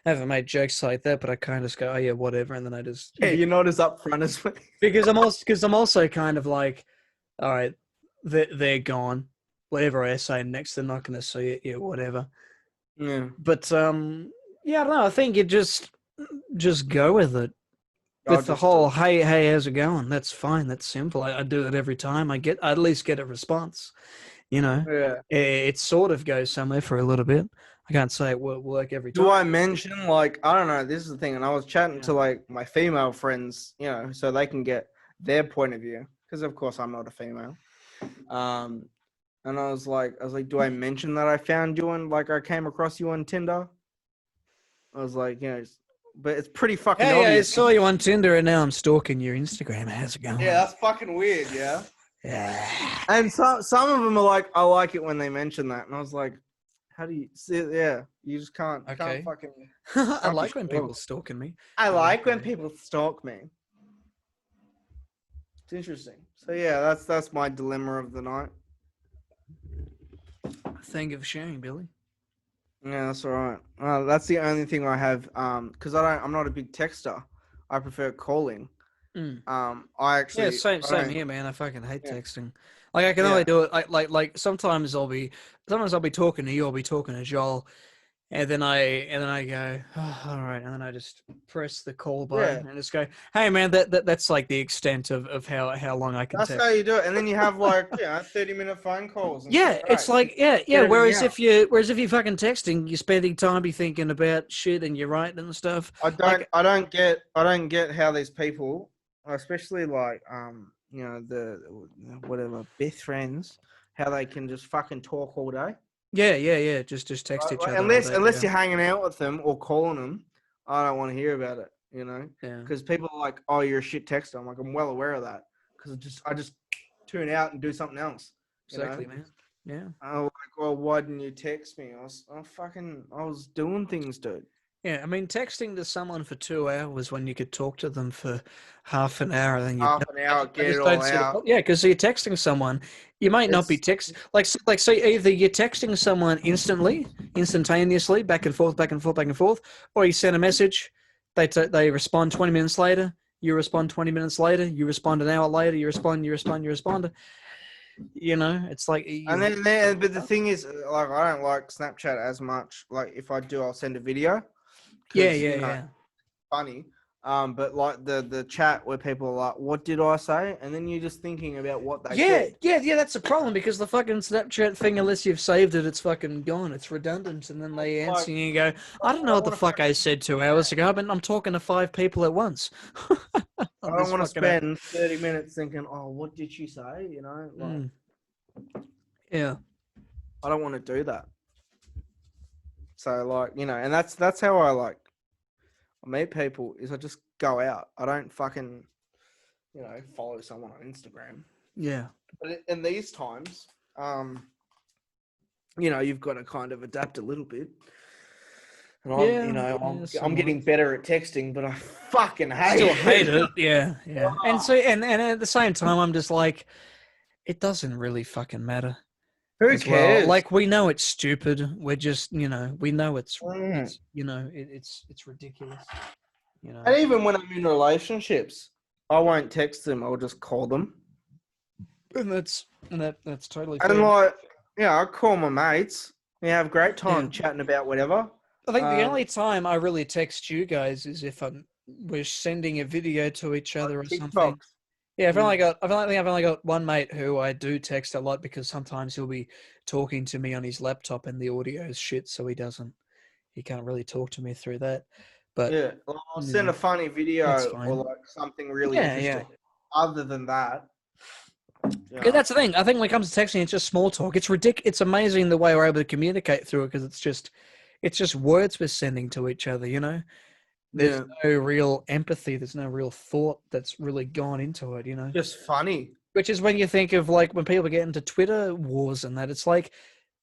I haven't made jokes like that. But I kind of just go, "Oh yeah, whatever," and then I just Yeah, you're not as upfront as me. because I'm also kind of like, all right, they're gone. Whatever I say next, they're not going to see it. Yeah, whatever. Yeah. But yeah, I don't know. I think you just go with it. I'll With the just do whole it. hey, how's it going? That's fine. That's simple. I do it every time. I at least get a response. Yeah. It sort of goes somewhere for a little bit. I can't say it will work every Do time. I mention I don't know, this is the thing, and I was chatting Yeah. to my female friends, so they can get their point of view, because of course I'm not a female. And I was like, do I mention that I found you on I came across you on Tinder? I was like, but it's pretty fucking Hey, I obvious. saw you on Tinder, and now I'm stalking your Instagram. How's it going? Yeah, that's fucking weird, yeah. Yeah. And some of them are like, I like it when they mention that, and I was like, how do you see it? Yeah, you just can't Okay. fucking I can't be like when sure. people stalking me. I like when Okay. people stalk me. It's interesting. So yeah, that's my dilemma of the night. Thank you for sharing, Billy. Yeah, that's all right. That's the only thing I have. Because I'm not a big texter. I prefer calling. Mm. I Yeah, actually, same I same don't. here, man. I fucking hate Yeah, texting. Like I can yeah, only do it like sometimes I'll be talking to you, I'll be talking to Joel, and then I go, oh, all right, and then I just press the call yeah. button and just go, hey man, that's like the extent of how long I can That's text. how you do it. And then you have 30-minute phone calls and shit. Yeah, Great. it's like yeah. Get everything out. Whereas if you're fucking texting, you're spending time be thinking about shit and you're writing and stuff. Like I don't get how these people, especially the whatever best friends, how they can just fucking talk all day. yeah. Just text Right? each other all day. Unless Yeah, you're hanging out with them or calling them, I don't want to hear about it. yeah, Because people are like, "Oh, you're a shit texter." I'm like, I'm well aware of that because I just tune out and do something else. exactly, man. Yeah. I'm like, well, why didn't you text me? I was doing things, dude. Yeah, I mean, texting to someone for 2 hours when you could talk to them for half an hour, then you. Half an hour, I get it just all don't see the out. point. Yeah, because you're texting someone, you might not be It's text like so either you're texting someone instantaneously, back and forth, back and forth, back and forth, or you send a message, they respond 20 minutes later, you respond 20 minutes later, you respond an hour later, you respond. It's like And you. then, but the thing is, I don't like Snapchat as much. Like, if I do, I'll send a video Yeah, because yeah. funny. But like the chat where people are like, "What did I say?" And then you're just thinking about what they said. Yeah. That's a problem because the fucking Snapchat thing, unless you've saved it, it's fucking gone. It's redundant, and then they answer Like, you and you go, "I don't I know don't what the want to fuck I fucking. said 2 hours ago. I'm talking to 5 people at once on I don't this want to fucking app." spend 30 minutes thinking, "Oh, what did she say?" Mm, yeah, I don't want to do that. So and that's how I meet people is I just go out. I don't fucking follow someone on Instagram. yeah, But in these times, you've got to kind of adapt a little bit. And yeah. I'm Somewhat. getting better at texting, but I fucking hate Still hate it. it. Yeah. And so and at the same time, I'm just like, it doesn't really fucking matter Who as well. cares? Like we know it's stupid. We're just we know Mm. it's ridiculous. You know. And even when I'm in relationships, I won't text them. I'll just call them. And that's totally And fair. like, yeah, I call my mates. We have a great Yeah. time chatting about whatever. I think the Um, only time I really text you guys is if we're sending a video to each other or something. TikToks. Yeah, Mm, I've only got one mate who I do text a lot because sometimes he'll be talking to me on his laptop and the audio is shit, so he can't really talk to me through that. But yeah, well, I'll you send a know, funny that's video or fine. like something really Yeah, yeah. interesting. Other than that, Yeah, yeah, that's the thing. I think when it comes to texting, it's just small talk. It's ridiculous. It's amazing the way we're able to communicate through it because it's just words we're sending to each other. You know, there's yeah, no real empathy. There's no real thought that's really gone into it. You know, just funny. which is when you think of like when people get into Twitter wars and that. It's like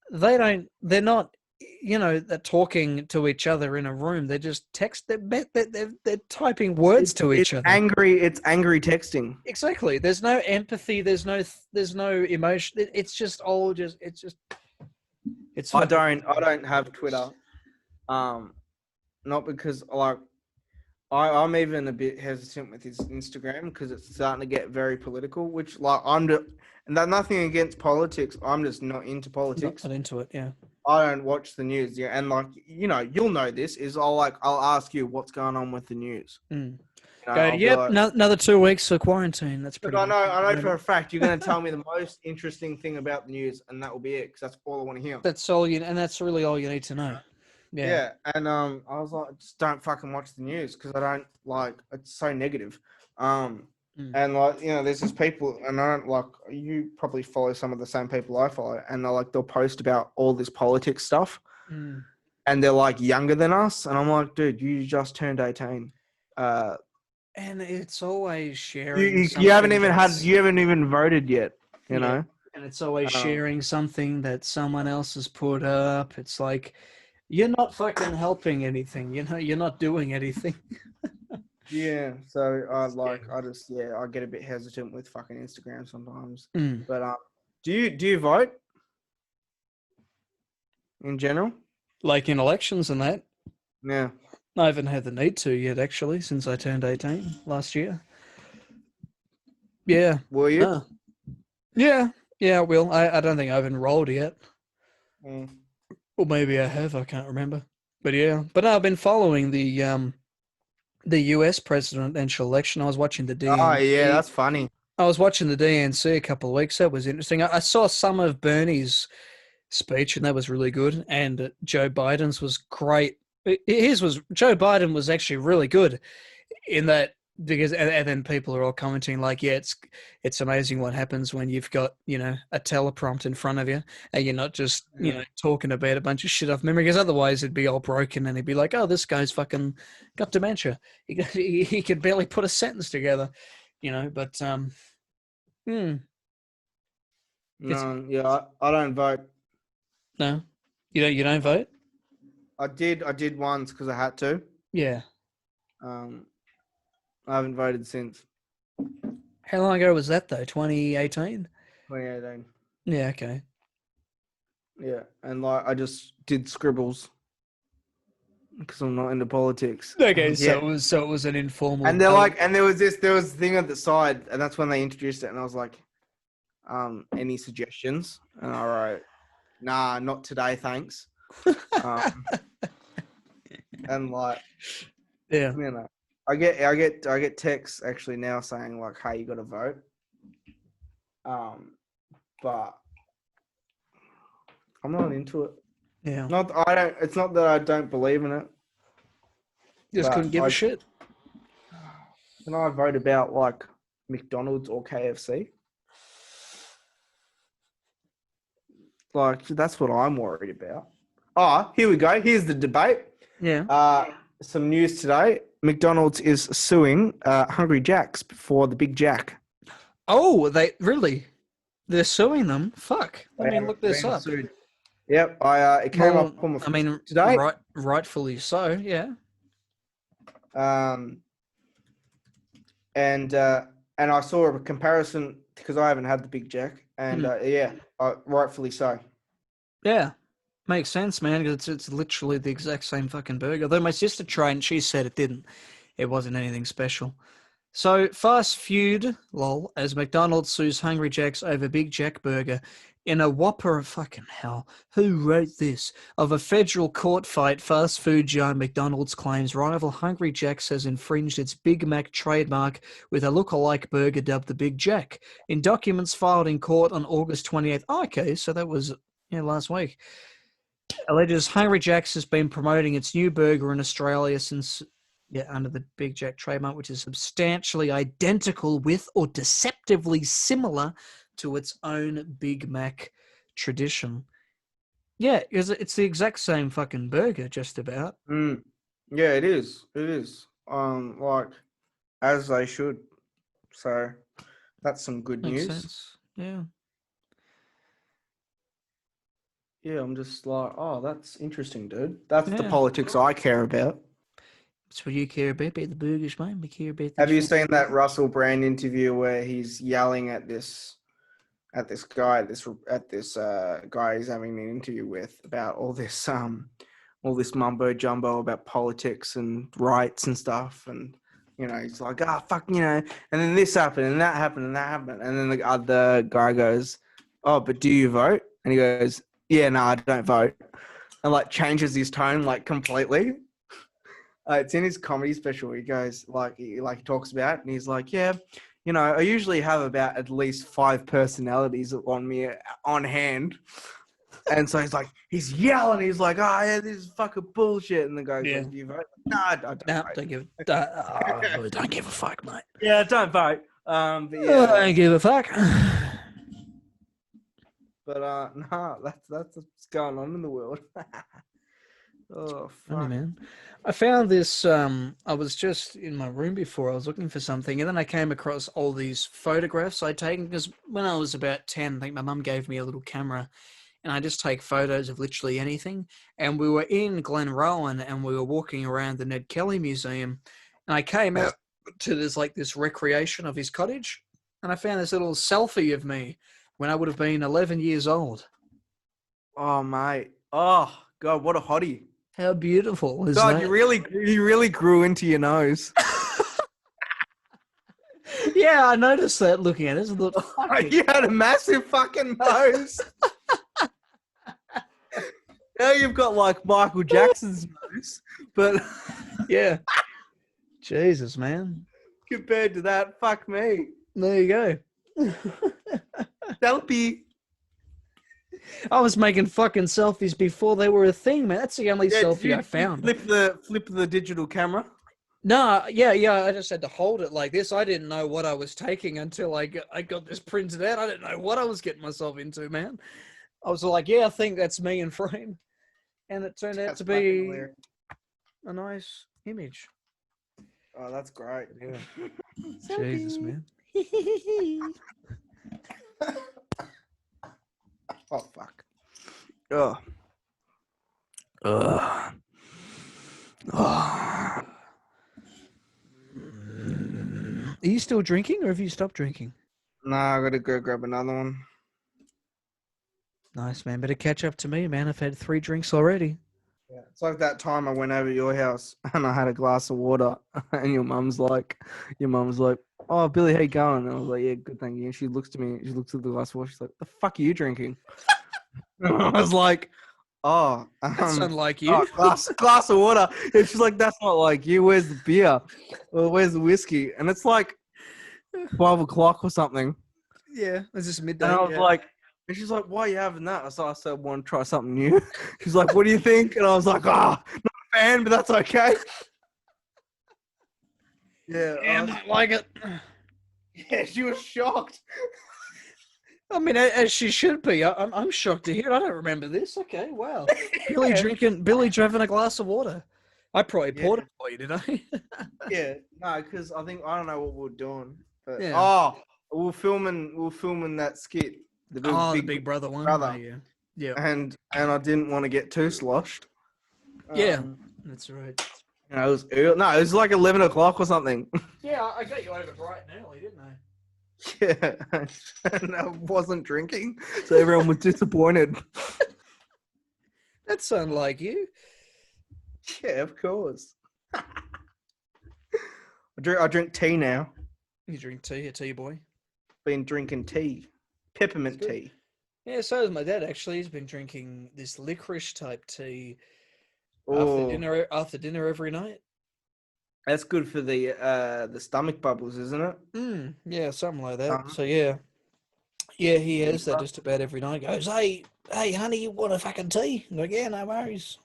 they're not. You know, they're talking to each other in a room. They're just they're typing words to each other. It's angry texting. Exactly. There's no empathy. There's no emotion. It's just all just. It's just. It's fucking. I don't have Twitter. Um, not because like I'm even a bit hesitant with his Instagram because it's starting to get very political. Which like and that nothing against politics. I'm just not into Not politics. into it. Yeah. I don't watch the news. Yeah, and like you'll know this is I'll ask you what's going on with the news. Mm. Go. I'll be Yep. like, Another 2 weeks for quarantine. That's look, pretty much it at I the know for moment. a fact you're going to tell me the most interesting thing about the news, and that will be it because that's all I want to hear. That's all you, and that's really all you need to know. Yeah. Yeah, and I was like, just don't fucking watch the news because I don't like it's so negative. Mm. And like there's just people, and I don't like you probably follow some of the same people I follow, and they'll post about all this politics stuff, Mm. and they're like younger than us, and I'm like, dude, you just turned 18. Uh, And it's always sharing you something that's haven't even voted yet, you yeah, know. and it's always Um, sharing something that someone else has put up. It's like you're not fucking helping anything. You know, you're not doing anything. Yeah, so Yeah. I just I get a bit hesitant with fucking Instagram sometimes. Mm. But do you vote in general? Like in elections and that. Yeah. I haven't had the need to yet, actually, since I turned 18 last year. Yeah. Will you? No. Yeah. Yeah, I will. I don't think I've enrolled yet. Mm. Or maybe I have, I can't remember. But yeah. But no, I've been following the US presidential election. I was watching the Oh yeah, DNC. that's funny. I was watching the DNC a couple of weeks. That was interesting. I saw some of Bernie's speech, and that was really good. And Joe Biden's was great. His was Joe Biden was actually really good in that because and then people are all commenting like, yeah, it's amazing what happens when you've got a teleprompt in front of you and you're not just Yeah. talking about a bunch of shit off memory because otherwise it'd be all broken and he'd be like, oh, this guy's fucking got dementia. He could barely put a sentence together, But hmm, it's No, yeah, I don't vote. no, you don't vote. I did once because I had to. Yeah. Um, I haven't voted since How long ago was that though? 2018. 2018. Yeah. Okay. Yeah, and like I just did scribbles because I'm not into politics. Okay. So Yeah. it was an informal And they're ballot. like, and there was a thing at the side, and that's when they introduced it, and I was like, any suggestions? And I wrote, nah, not today, thanks. Um, and like, Yeah. I get texts actually now saying like, hey, you got to vote. But I'm not into it. Yeah. Not I don't. It's not that I don't believe in it, Just but couldn't give a shit. can I vote about like McDonald's or KFC? Like that's what I'm worried about. Oh, here we go. Here's the debate. Yeah. Some news today. McDonald's is suing Hungry Jack's for the Big Jack. Oh, they're suing them. Fuck. Let They me have look this been up. sued. Yep, it came Well, up on my I mean, today. rightfully so. Yeah. Um, and I saw a comparison because I haven't had the Big Jack, and rightfully so. Yeah. Makes sense, man. 'Cause it's literally the exact same fucking burger. Though my sister tried and she said it didn't. It wasn't anything special. So, fast feud, lol, as McDonald's sues Hungry Jack's over Big Jack Burger in a whopper of fucking hell. Who wrote this? Of a federal court fight, fast food giant McDonald's claims rival Hungry Jack's has infringed its Big Mac trademark with a look-alike burger dubbed the Big Jack. In documents filed in court on August 28th. Oh, okay, so that was last week. Alleges Hungry Jack's has been promoting its new burger in Australia since, under the Big Jack trademark, which is substantially identical with or deceptively similar to its own Big Mac tradition. Yeah, it's the exact same fucking burger, just about. Yeah, it is. It is. Like as they should. So that's some good Makes news. sense. Yeah. Yeah, I'm just like, oh, that's interesting, dude. That's the Yeah. politics I care about. That's what you care about the burgers, mate. We care about Have you these seen that Russell Brand interview where he's yelling at this guy he's having an interview with about all this mumbo jumbo about politics and rights and stuff, and he's like, fuck, and then this happened and that happened and that happened, and then the other guy goes, oh, but do you vote? And he goes, yeah, no, I don't vote, and like changes his tone like completely. It's in his comedy special. He goes he talks about it, and he's like, yeah, I usually have about at least 5 personalities on me on hand. And so he's yelling. He's like, oh, yeah, this is fucking bullshit. And the guy's like, do you vote? No, I don't vote. Don't give a fuck, mate. Yeah, don't vote. But yeah. Don't give a fuck. But no, that's what's going on in the world. Oh, fuck. Funny, man. I found this, I was just in my room before, I was looking for something, and then I came across all these photographs I'd taken, because when I was about 10, I think my mum gave me a little camera, and I just take photos of literally anything, and we were in Glenrowan, and we were walking around the Ned Kelly Museum, and I came out to this recreation of his cottage, and I found this little selfie of me when I would have been 11 years old. Oh, mate. Oh, God, what a hottie. How beautiful is God, that? you really grew into your nose. Yeah, I noticed that looking at it. I thought, you had a massive fucking nose. Now you've got like Michael Jackson's nose, but yeah. Jesus, man. Compared to that, fuck me. There you go. Selfie. I was making fucking selfies before they were a thing, man. That's the only selfie I found. Flip the digital camera. No, yeah. I just had to hold it like this. I didn't know what I was taking until I got this printed out. I didn't know what I was getting myself into, man. I was like, yeah, I think that's me in frame. And it turned out to be a nice image. Oh, that's great. Yeah. Jesus, man. Oh, fuck. Ugh. Ugh. Are you still drinking, or have you stopped drinking? Nah, I gotta go grab another one. Nice, man. Better catch up to me, man. I've had 3 drinks already. Yeah, it's like that time I went over to your house and I had a glass of water, and your mum's like, oh, Billy, how you going? And I was like, yeah, good, thank you. And she looks at me, she looks at the glass of water, she's like, the fuck are you drinking? And I was like, oh, That's unlike you. glass of water. And she's like, that's not like you. Where's the beer? Well, where's the whiskey? And it's like 12 o'clock or something. Yeah, it's just midday. And I was like, and she's like, why are you having that? So I said, I want to try something new. She's like, what do you think? And I was like, not a fan, but that's okay. Yeah. I don't like it. Yeah, she was shocked. I mean, as she should be. I'm shocked to hear it. I don't remember this. Okay, wow. Billy driving a glass of water. I probably poured it for you, did I? Yeah, no, because I don't know what we're doing. But, yeah. we're filming that skit. The Big Brother one. Brother. Yeah. And I didn't want to get too sloshed. Yeah, that's right. It was early. No, it was like 11 o'clock or something. Yeah, I got you over bright and early, didn't I? Yeah, and I wasn't drinking, so everyone was disappointed. That sounded like you. Yeah, of course. I drink tea now. You drink tea, a tea boy. Been drinking tea, It's peppermint good. tea. Yeah, so has my dad actually. He's been drinking this licorice type tea Oh, after dinner every night. that's good for the stomach bubbles, isn't it? Yeah, something like that. Um, So yeah. Yeah, he has that Fever. just about every night. Goes, hey, honey, you want a fucking tea? I'm like, yeah, no worries.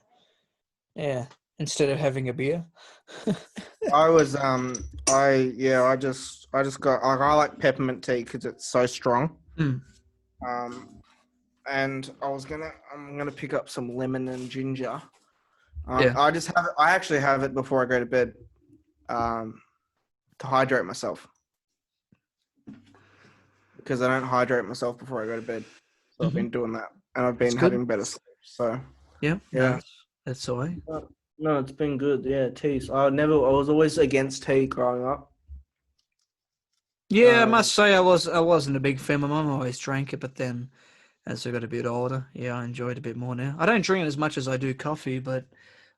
Yeah, instead of having a beer. I was I just got I like peppermint tea because it's so strong. Mm. Um, and I'm gonna pick up some lemon and ginger. Yeah. I actually have it before I go to bed. Um, to hydrate myself because I don't hydrate myself before I go to bed. So I've Hmm. been doing that, and I've That's been good. having better sleep. So Yeah, no, yeah. that's the way. No, it's been good. Yeah, tea. So I was always against tea growing up. Yeah, I Um, must say I wasn't a big fan. My mum always drank it, but then as I got a bit older, yeah, I enjoy it a bit more now. I don't drink it as much as I do coffee, but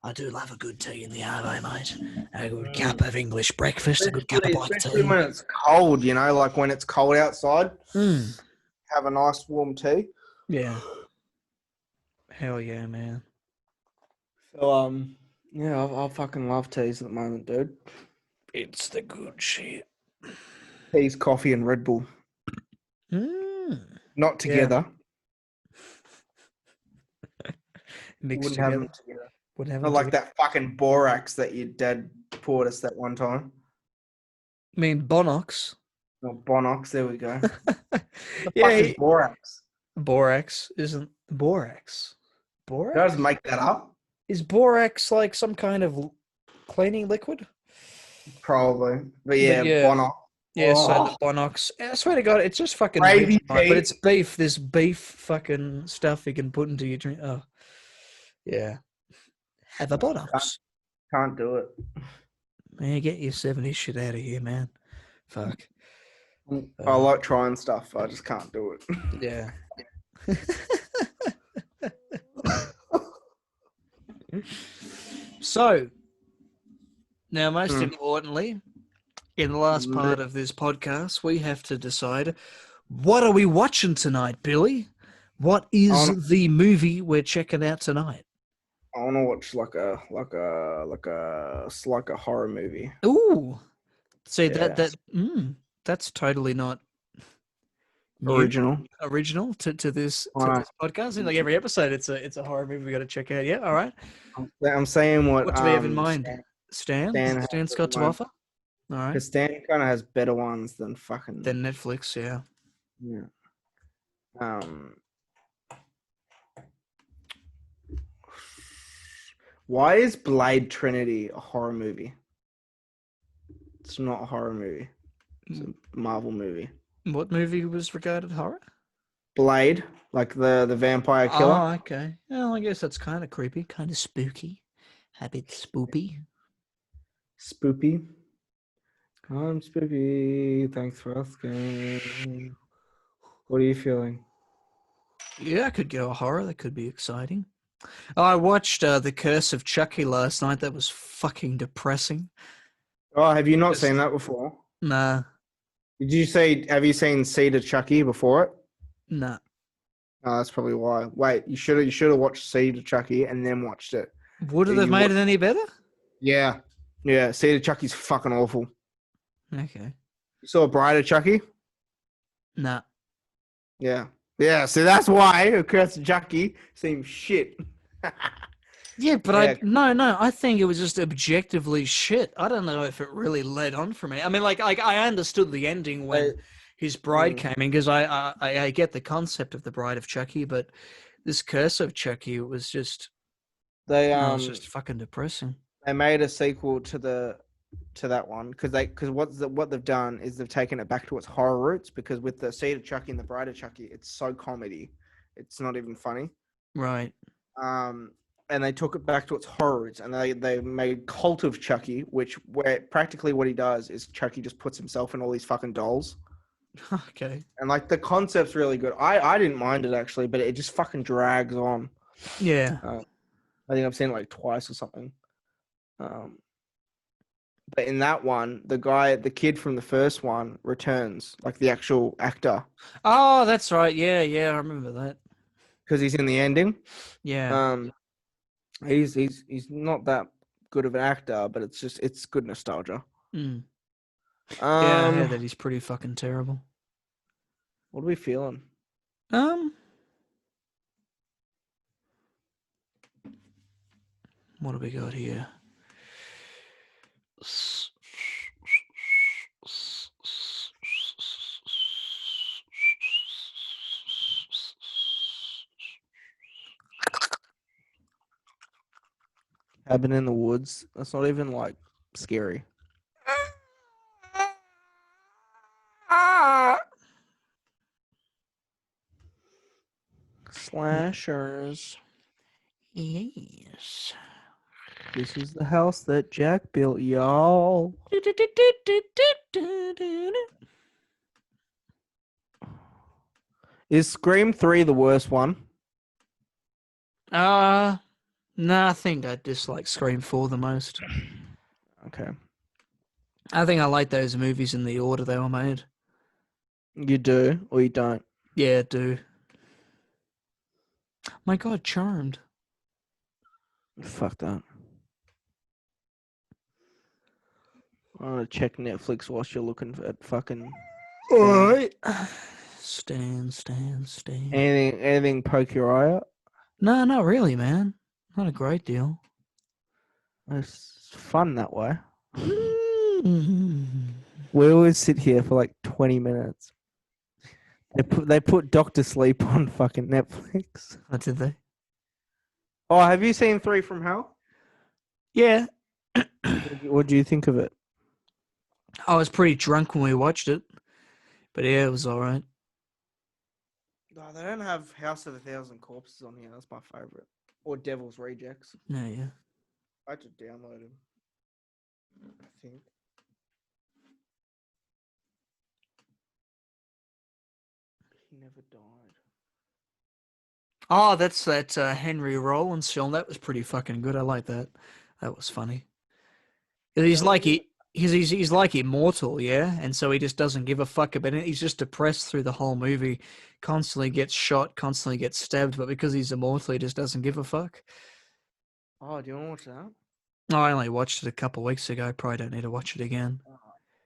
I do love a good tea in the arvo, mate. A good mm, cup of English breakfast, a good cup of black especially tea. when it's cold, like when it's cold outside, Mm. have a nice warm tea. Yeah, hell yeah, man. So yeah, I fucking love teas at the moment, dude. It's the good shit. Teas, coffee, and Red Bull, Mm. not Yeah, together. mixed Wouldn't have them together. together. Wouldn't have Not them like together. that fucking borax that your dad poured us that one time. I mean, Bonox. No, Bonox. There we go. What the Yeah, fuck is borax? borax isn't borax. Did I just Borax? make that up? Is borax like some kind of cleaning liquid? Probably. But But yeah, yeah, Bonox. yeah. So the Oh, Bonox. I swear to God, it's just fucking gravy Vegemite, but tea. it's beef. This beef fucking stuff you can put into your drink. Oh, yeah. Have a Oh, Bonox. can't do it. Man, get your 70s shit out of here, man. Fuck. I Uh, like trying stuff. I just can't do it. yeah. So now, most Mm. importantly, in the last part of this podcast, we have to decide what are we watching tonight, Billy? What I want is the movie we're checking out tonight? I want to watch like a horror movie. Ooh, see Yeah, that's totally not new, original. original to this to I this podcast. In like every episode, it's a horror movie we got to check out. Yeah, all right. I'm saying what What do we have in mind? Stan has Stan's at got the to moment offer. All right. because Stan kind of has better ones than fucking Then Netflix. Yeah. yeah. Um, why is Blade Trinity a horror movie? It's not a horror movie. It's a Marvel movie. What movie was regarded horror? Blade, like the vampire killer. Oh, okay. Well, I guess that's kind of creepy, kind of spooky, a bit spoopy. Spoopy. I'm spoopy. Thanks for asking. What are you feeling? Yeah, I could go a horror. That could be exciting. Oh, I watched The Curse of Chucky last night. That was fucking depressing. Oh, have you not seen Just that before? nah, Did you say, have you seen Seed of Chucky before it? nah. Oh, that's probably why. Wait, you should have watched Seed of Chucky and then watched it. Would it have You made wa- it any better? yeah, yeah. Seed of Chucky's fucking awful. Okay, You saw Bride of Chucky? nah. Yeah, yeah. So that's why Curse of Chucky seems shit. Yeah, but Yeah, no. I think it was just objectively shit. I don't know if it really led on for me. I mean, like I understood the ending they, when his bride mm, came in because I get the concept of the Bride of Chucky, but this Curse of Chucky it was just they no, it's just fucking depressing. they made a sequel to that one because what they've done is they've taken it back to its horror roots because with the Seed of Chucky and the Bride of Chucky, it's so comedy, it's not even funny. Right. Um, and they took it back to its horror roots, and they made Cult of Chucky, which where practically what he does is Chucky just puts himself in all these fucking dolls, Okay. and like the concept's really good. I didn't mind it actually, but it just fucking drags on. Yeah. I think I've seen it like twice or something. Um, But in that one, the kid from the first one returns, like the actual actor, Oh, that's right. Yeah, yeah, I remember that. because he's in the ending. Yeah. Um, he's not that good of an actor, but it's good nostalgia. Mm. Yeah, I heard Um, that he's pretty fucking terrible. what are we feeling? Um, what do we got here? Cabin in the Woods. That's not even like scary. Slashers. Yes. This is the house that Jack built, y'all. Is Scream 3 the worst one? No, I think I dislike Scream 4 the most. Okay. I think I like those movies in the order they were made. You do or you don't? Yeah, I do. My God, Charmed. Fuck that. I'm gonna check Netflix whilst you're looking at fucking Alright. Stan. anything poke your eye out. No, not really, man. Not a great deal. It's fun that way. Mm. We always sit here for like 20 minutes. They put Doctor Sleep on fucking Netflix. What did they? Oh, have you seen Three from Hell? Yeah. What do you think of it? I was pretty drunk when we watched it. But yeah, it was alright. No, they don't have House of a Thousand Corpses on here. That's my favorite. Or Devil's Rejects. Yeah, yeah. I had to download them. I think. He never died. Oh, that's that Henry Rollins film. That was pretty fucking good. I like that. That was funny. 'Cause That was in. he's like immortal, yeah, and so he just doesn't give a fuck about it. He's just depressed through the whole movie, constantly gets shot, constantly gets stabbed, but because he's immortal, he just doesn't give a fuck. Oh, do you want to watch that? Oh, I only watched it a couple weeks ago. Probably don't need to watch it again. Oh,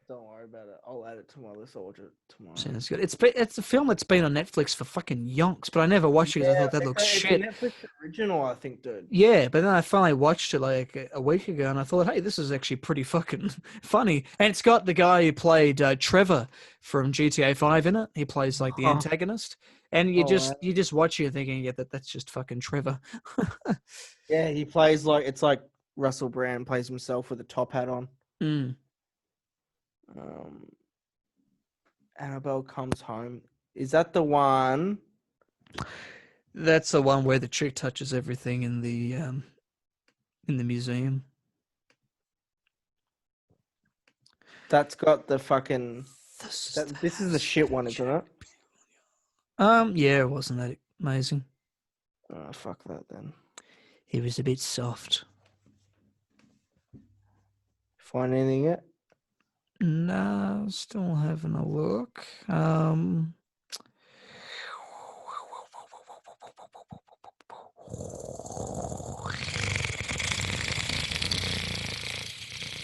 don't worry about it. I'll add it to my list. I'll watch it tomorrow. Sounds good. It's a film that's been on Netflix for fucking yonks, but I never watched it because I Yeah, thought that looks it's a shit. Netflix original, I think, dude. Yeah, but then I finally watched it like a week ago, and I thought, hey, this is actually pretty fucking funny. And it's got the guy who played Trevor from GTA 5 in it. He plays like the antagonist, and Oh, wow. you just watch it thinking, yeah, that's just fucking Trevor. Yeah, he plays like it's like Russell Brand plays himself with a top hat on. Mm. Um, Annabelle Comes Home. Is that the one? That's the one where the chick touches everything in the museum. That's got the fucking. This is This is the shit one, isn't it? Yeah, it wasn't that amazing. Oh, fuck that then. He was a bit soft. Find anything yet? No, still having a look.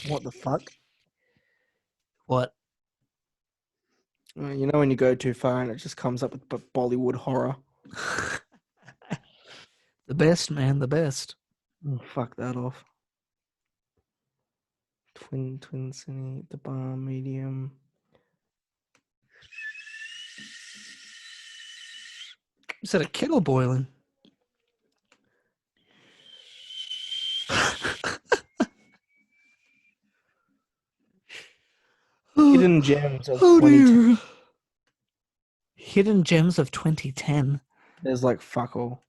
What the fuck? What? You know when you go too far and it just comes up with Bollywood horror. The best, man, the best. Oh, fuck that off. Twin Cine, the bar, medium. Is that a kettle boiling? Hidden Gems of Oh 2010. dear. Hidden Gems of 2010. There's like fuck all.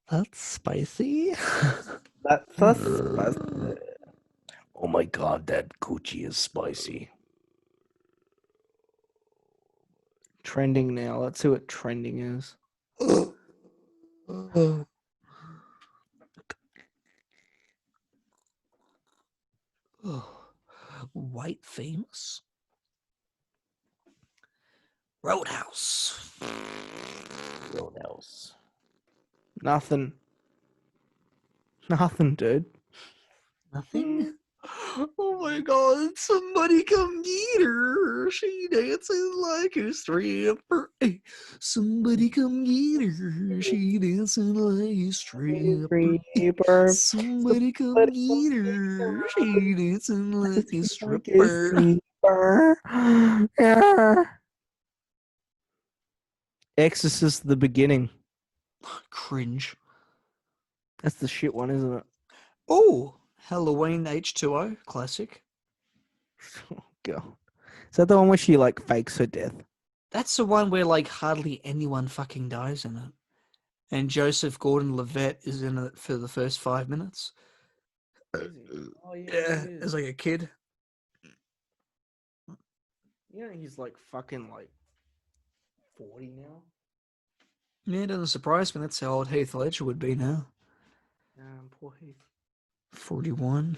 That's spicy. That's spicy. Oh my god, that coochie is spicy. Trending now. Let's see what trending is. Roadhouse. Roadhouse. What else? Nothing. Nothing, dude. Nothing. Oh my god, somebody come get her. She dancing like a stripper. Hey, somebody come get her. She dancing like a stripper. Hey, Creeper. somebody come get her. She dancing like a Like a stripper. stripper. Yeah. Exorcist the beginning. Cringe. That's the shit one, isn't it? Oh, Halloween H2O, classic. Oh god. Is that the one where she like fakes her death? That's the one where like hardly anyone fucking dies in it. And Joseph Gordon-Levitt is in it for the first 5 minutes. Is he? Oh yeah, Yeah, he as is. like a kid. Yeah, he's like fucking like 40 now. Yeah, it doesn't surprise me. That's how old Heath Ledger would be now. Poor Heath. 41.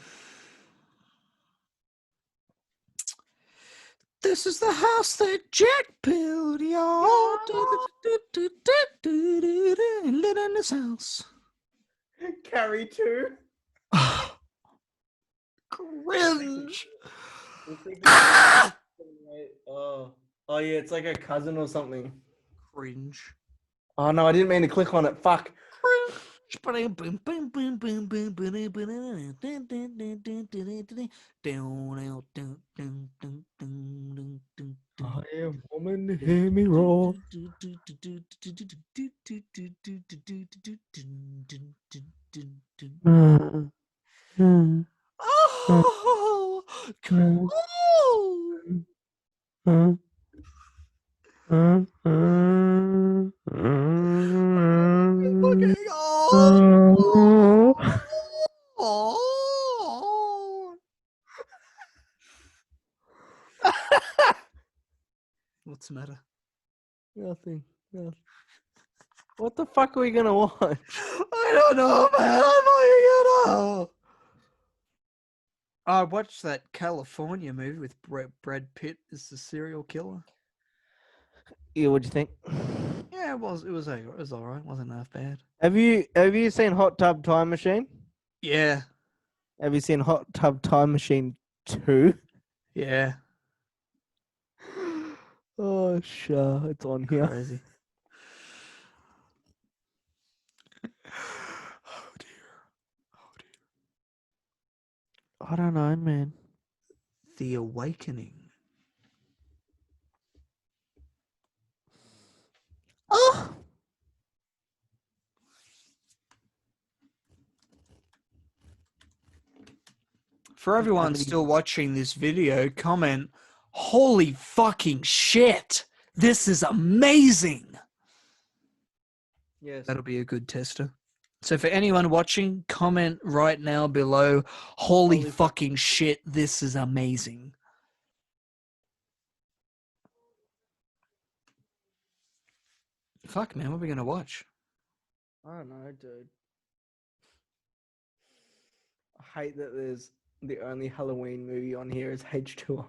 This is the house that Jack built, y'all. And lit in this house. Carrie too. Cringe. Oh yeah, it's like a cousin or something. Cringe. Oh no, I didn't mean to click on it. Fuck. I am woman, hear me roar. Oh, cool. Fucking oh. What's the matter? Nothing. Nothing. What the fuck are we gonna watch? I don't know, man. I'm not gonna know. I watched that California movie with Brad Pitt as the serial killer. Yeah, what'd you think? Yeah, it was. It was all right. Wasn't half bad. Have you seen Hot Tub Time Machine? Yeah, Have you seen Hot Tub Time Machine 2? yeah. Oh, sure, it's on here. Crazy. Oh dear. Oh dear. I don't know, man. The Awakening. Oh, For everyone still watching this video, comment, holy fucking shit. This is amazing. yes. That'll be a good tester. So for anyone watching, comment right now below, holy fucking shit, this is amazing. Fuck, man, what are we going to watch? I don't know, dude. I hate that there's the only Halloween movie on here is H2O.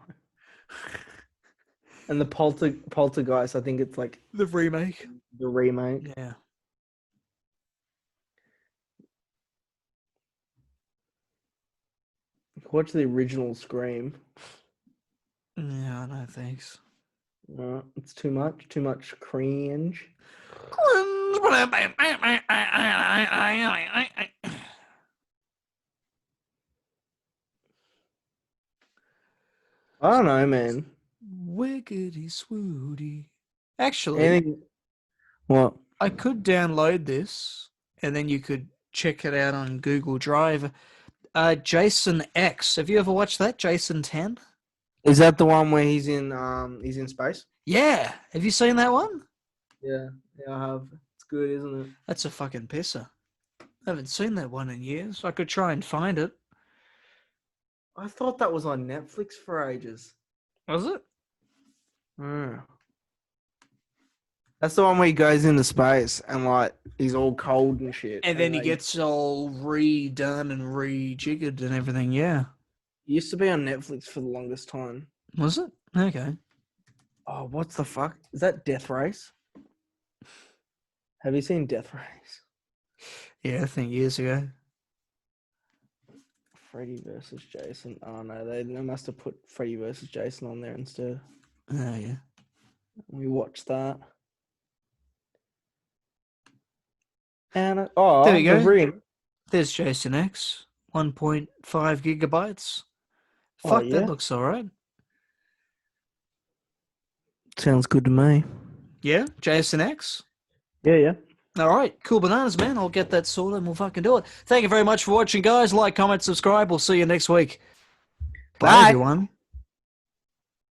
And the Poltergeist, I think it's like The remake. the remake. Yeah. Watch the original Scream. Yeah, no thanks. It's too much cringe. I don't know, man. Wiggity swooty. Actually, Anything? What? I could download this and then you could check it out on Google Drive. Jason X. Have you ever watched that? Jason 10? Is that the one where he's in space? Yeah. Have you seen that one? Yeah, I have. It's good, isn't it? That's a fucking pisser. I haven't seen that one in years. I could try and find it. I thought that was on Netflix for ages. Was it? That's the one where he goes into space and like he's all cold and shit. And then he gets all redone and rejiggered and everything, yeah. It used to be on Netflix for the longest time. Was it? Okay. Oh, what's the fuck? Is that Death Race? Have you seen Death Race? Yeah, I think years ago. Freddy versus Jason. Oh no, they must have put Freddy versus Jason on there instead. Oh, yeah. We watched that. And There we the go. ring. There's Jason X. 1.5 gigabytes. Oh Fuck, that yeah, looks alright. sounds good to me. Yeah, Jason X. Yeah, yeah. All right, cool bananas, man. I'll get that sorted and we'll fucking do it. Thank you very much for watching, guys. Like, comment, subscribe. We'll see you next week. Bye, Bye. everyone.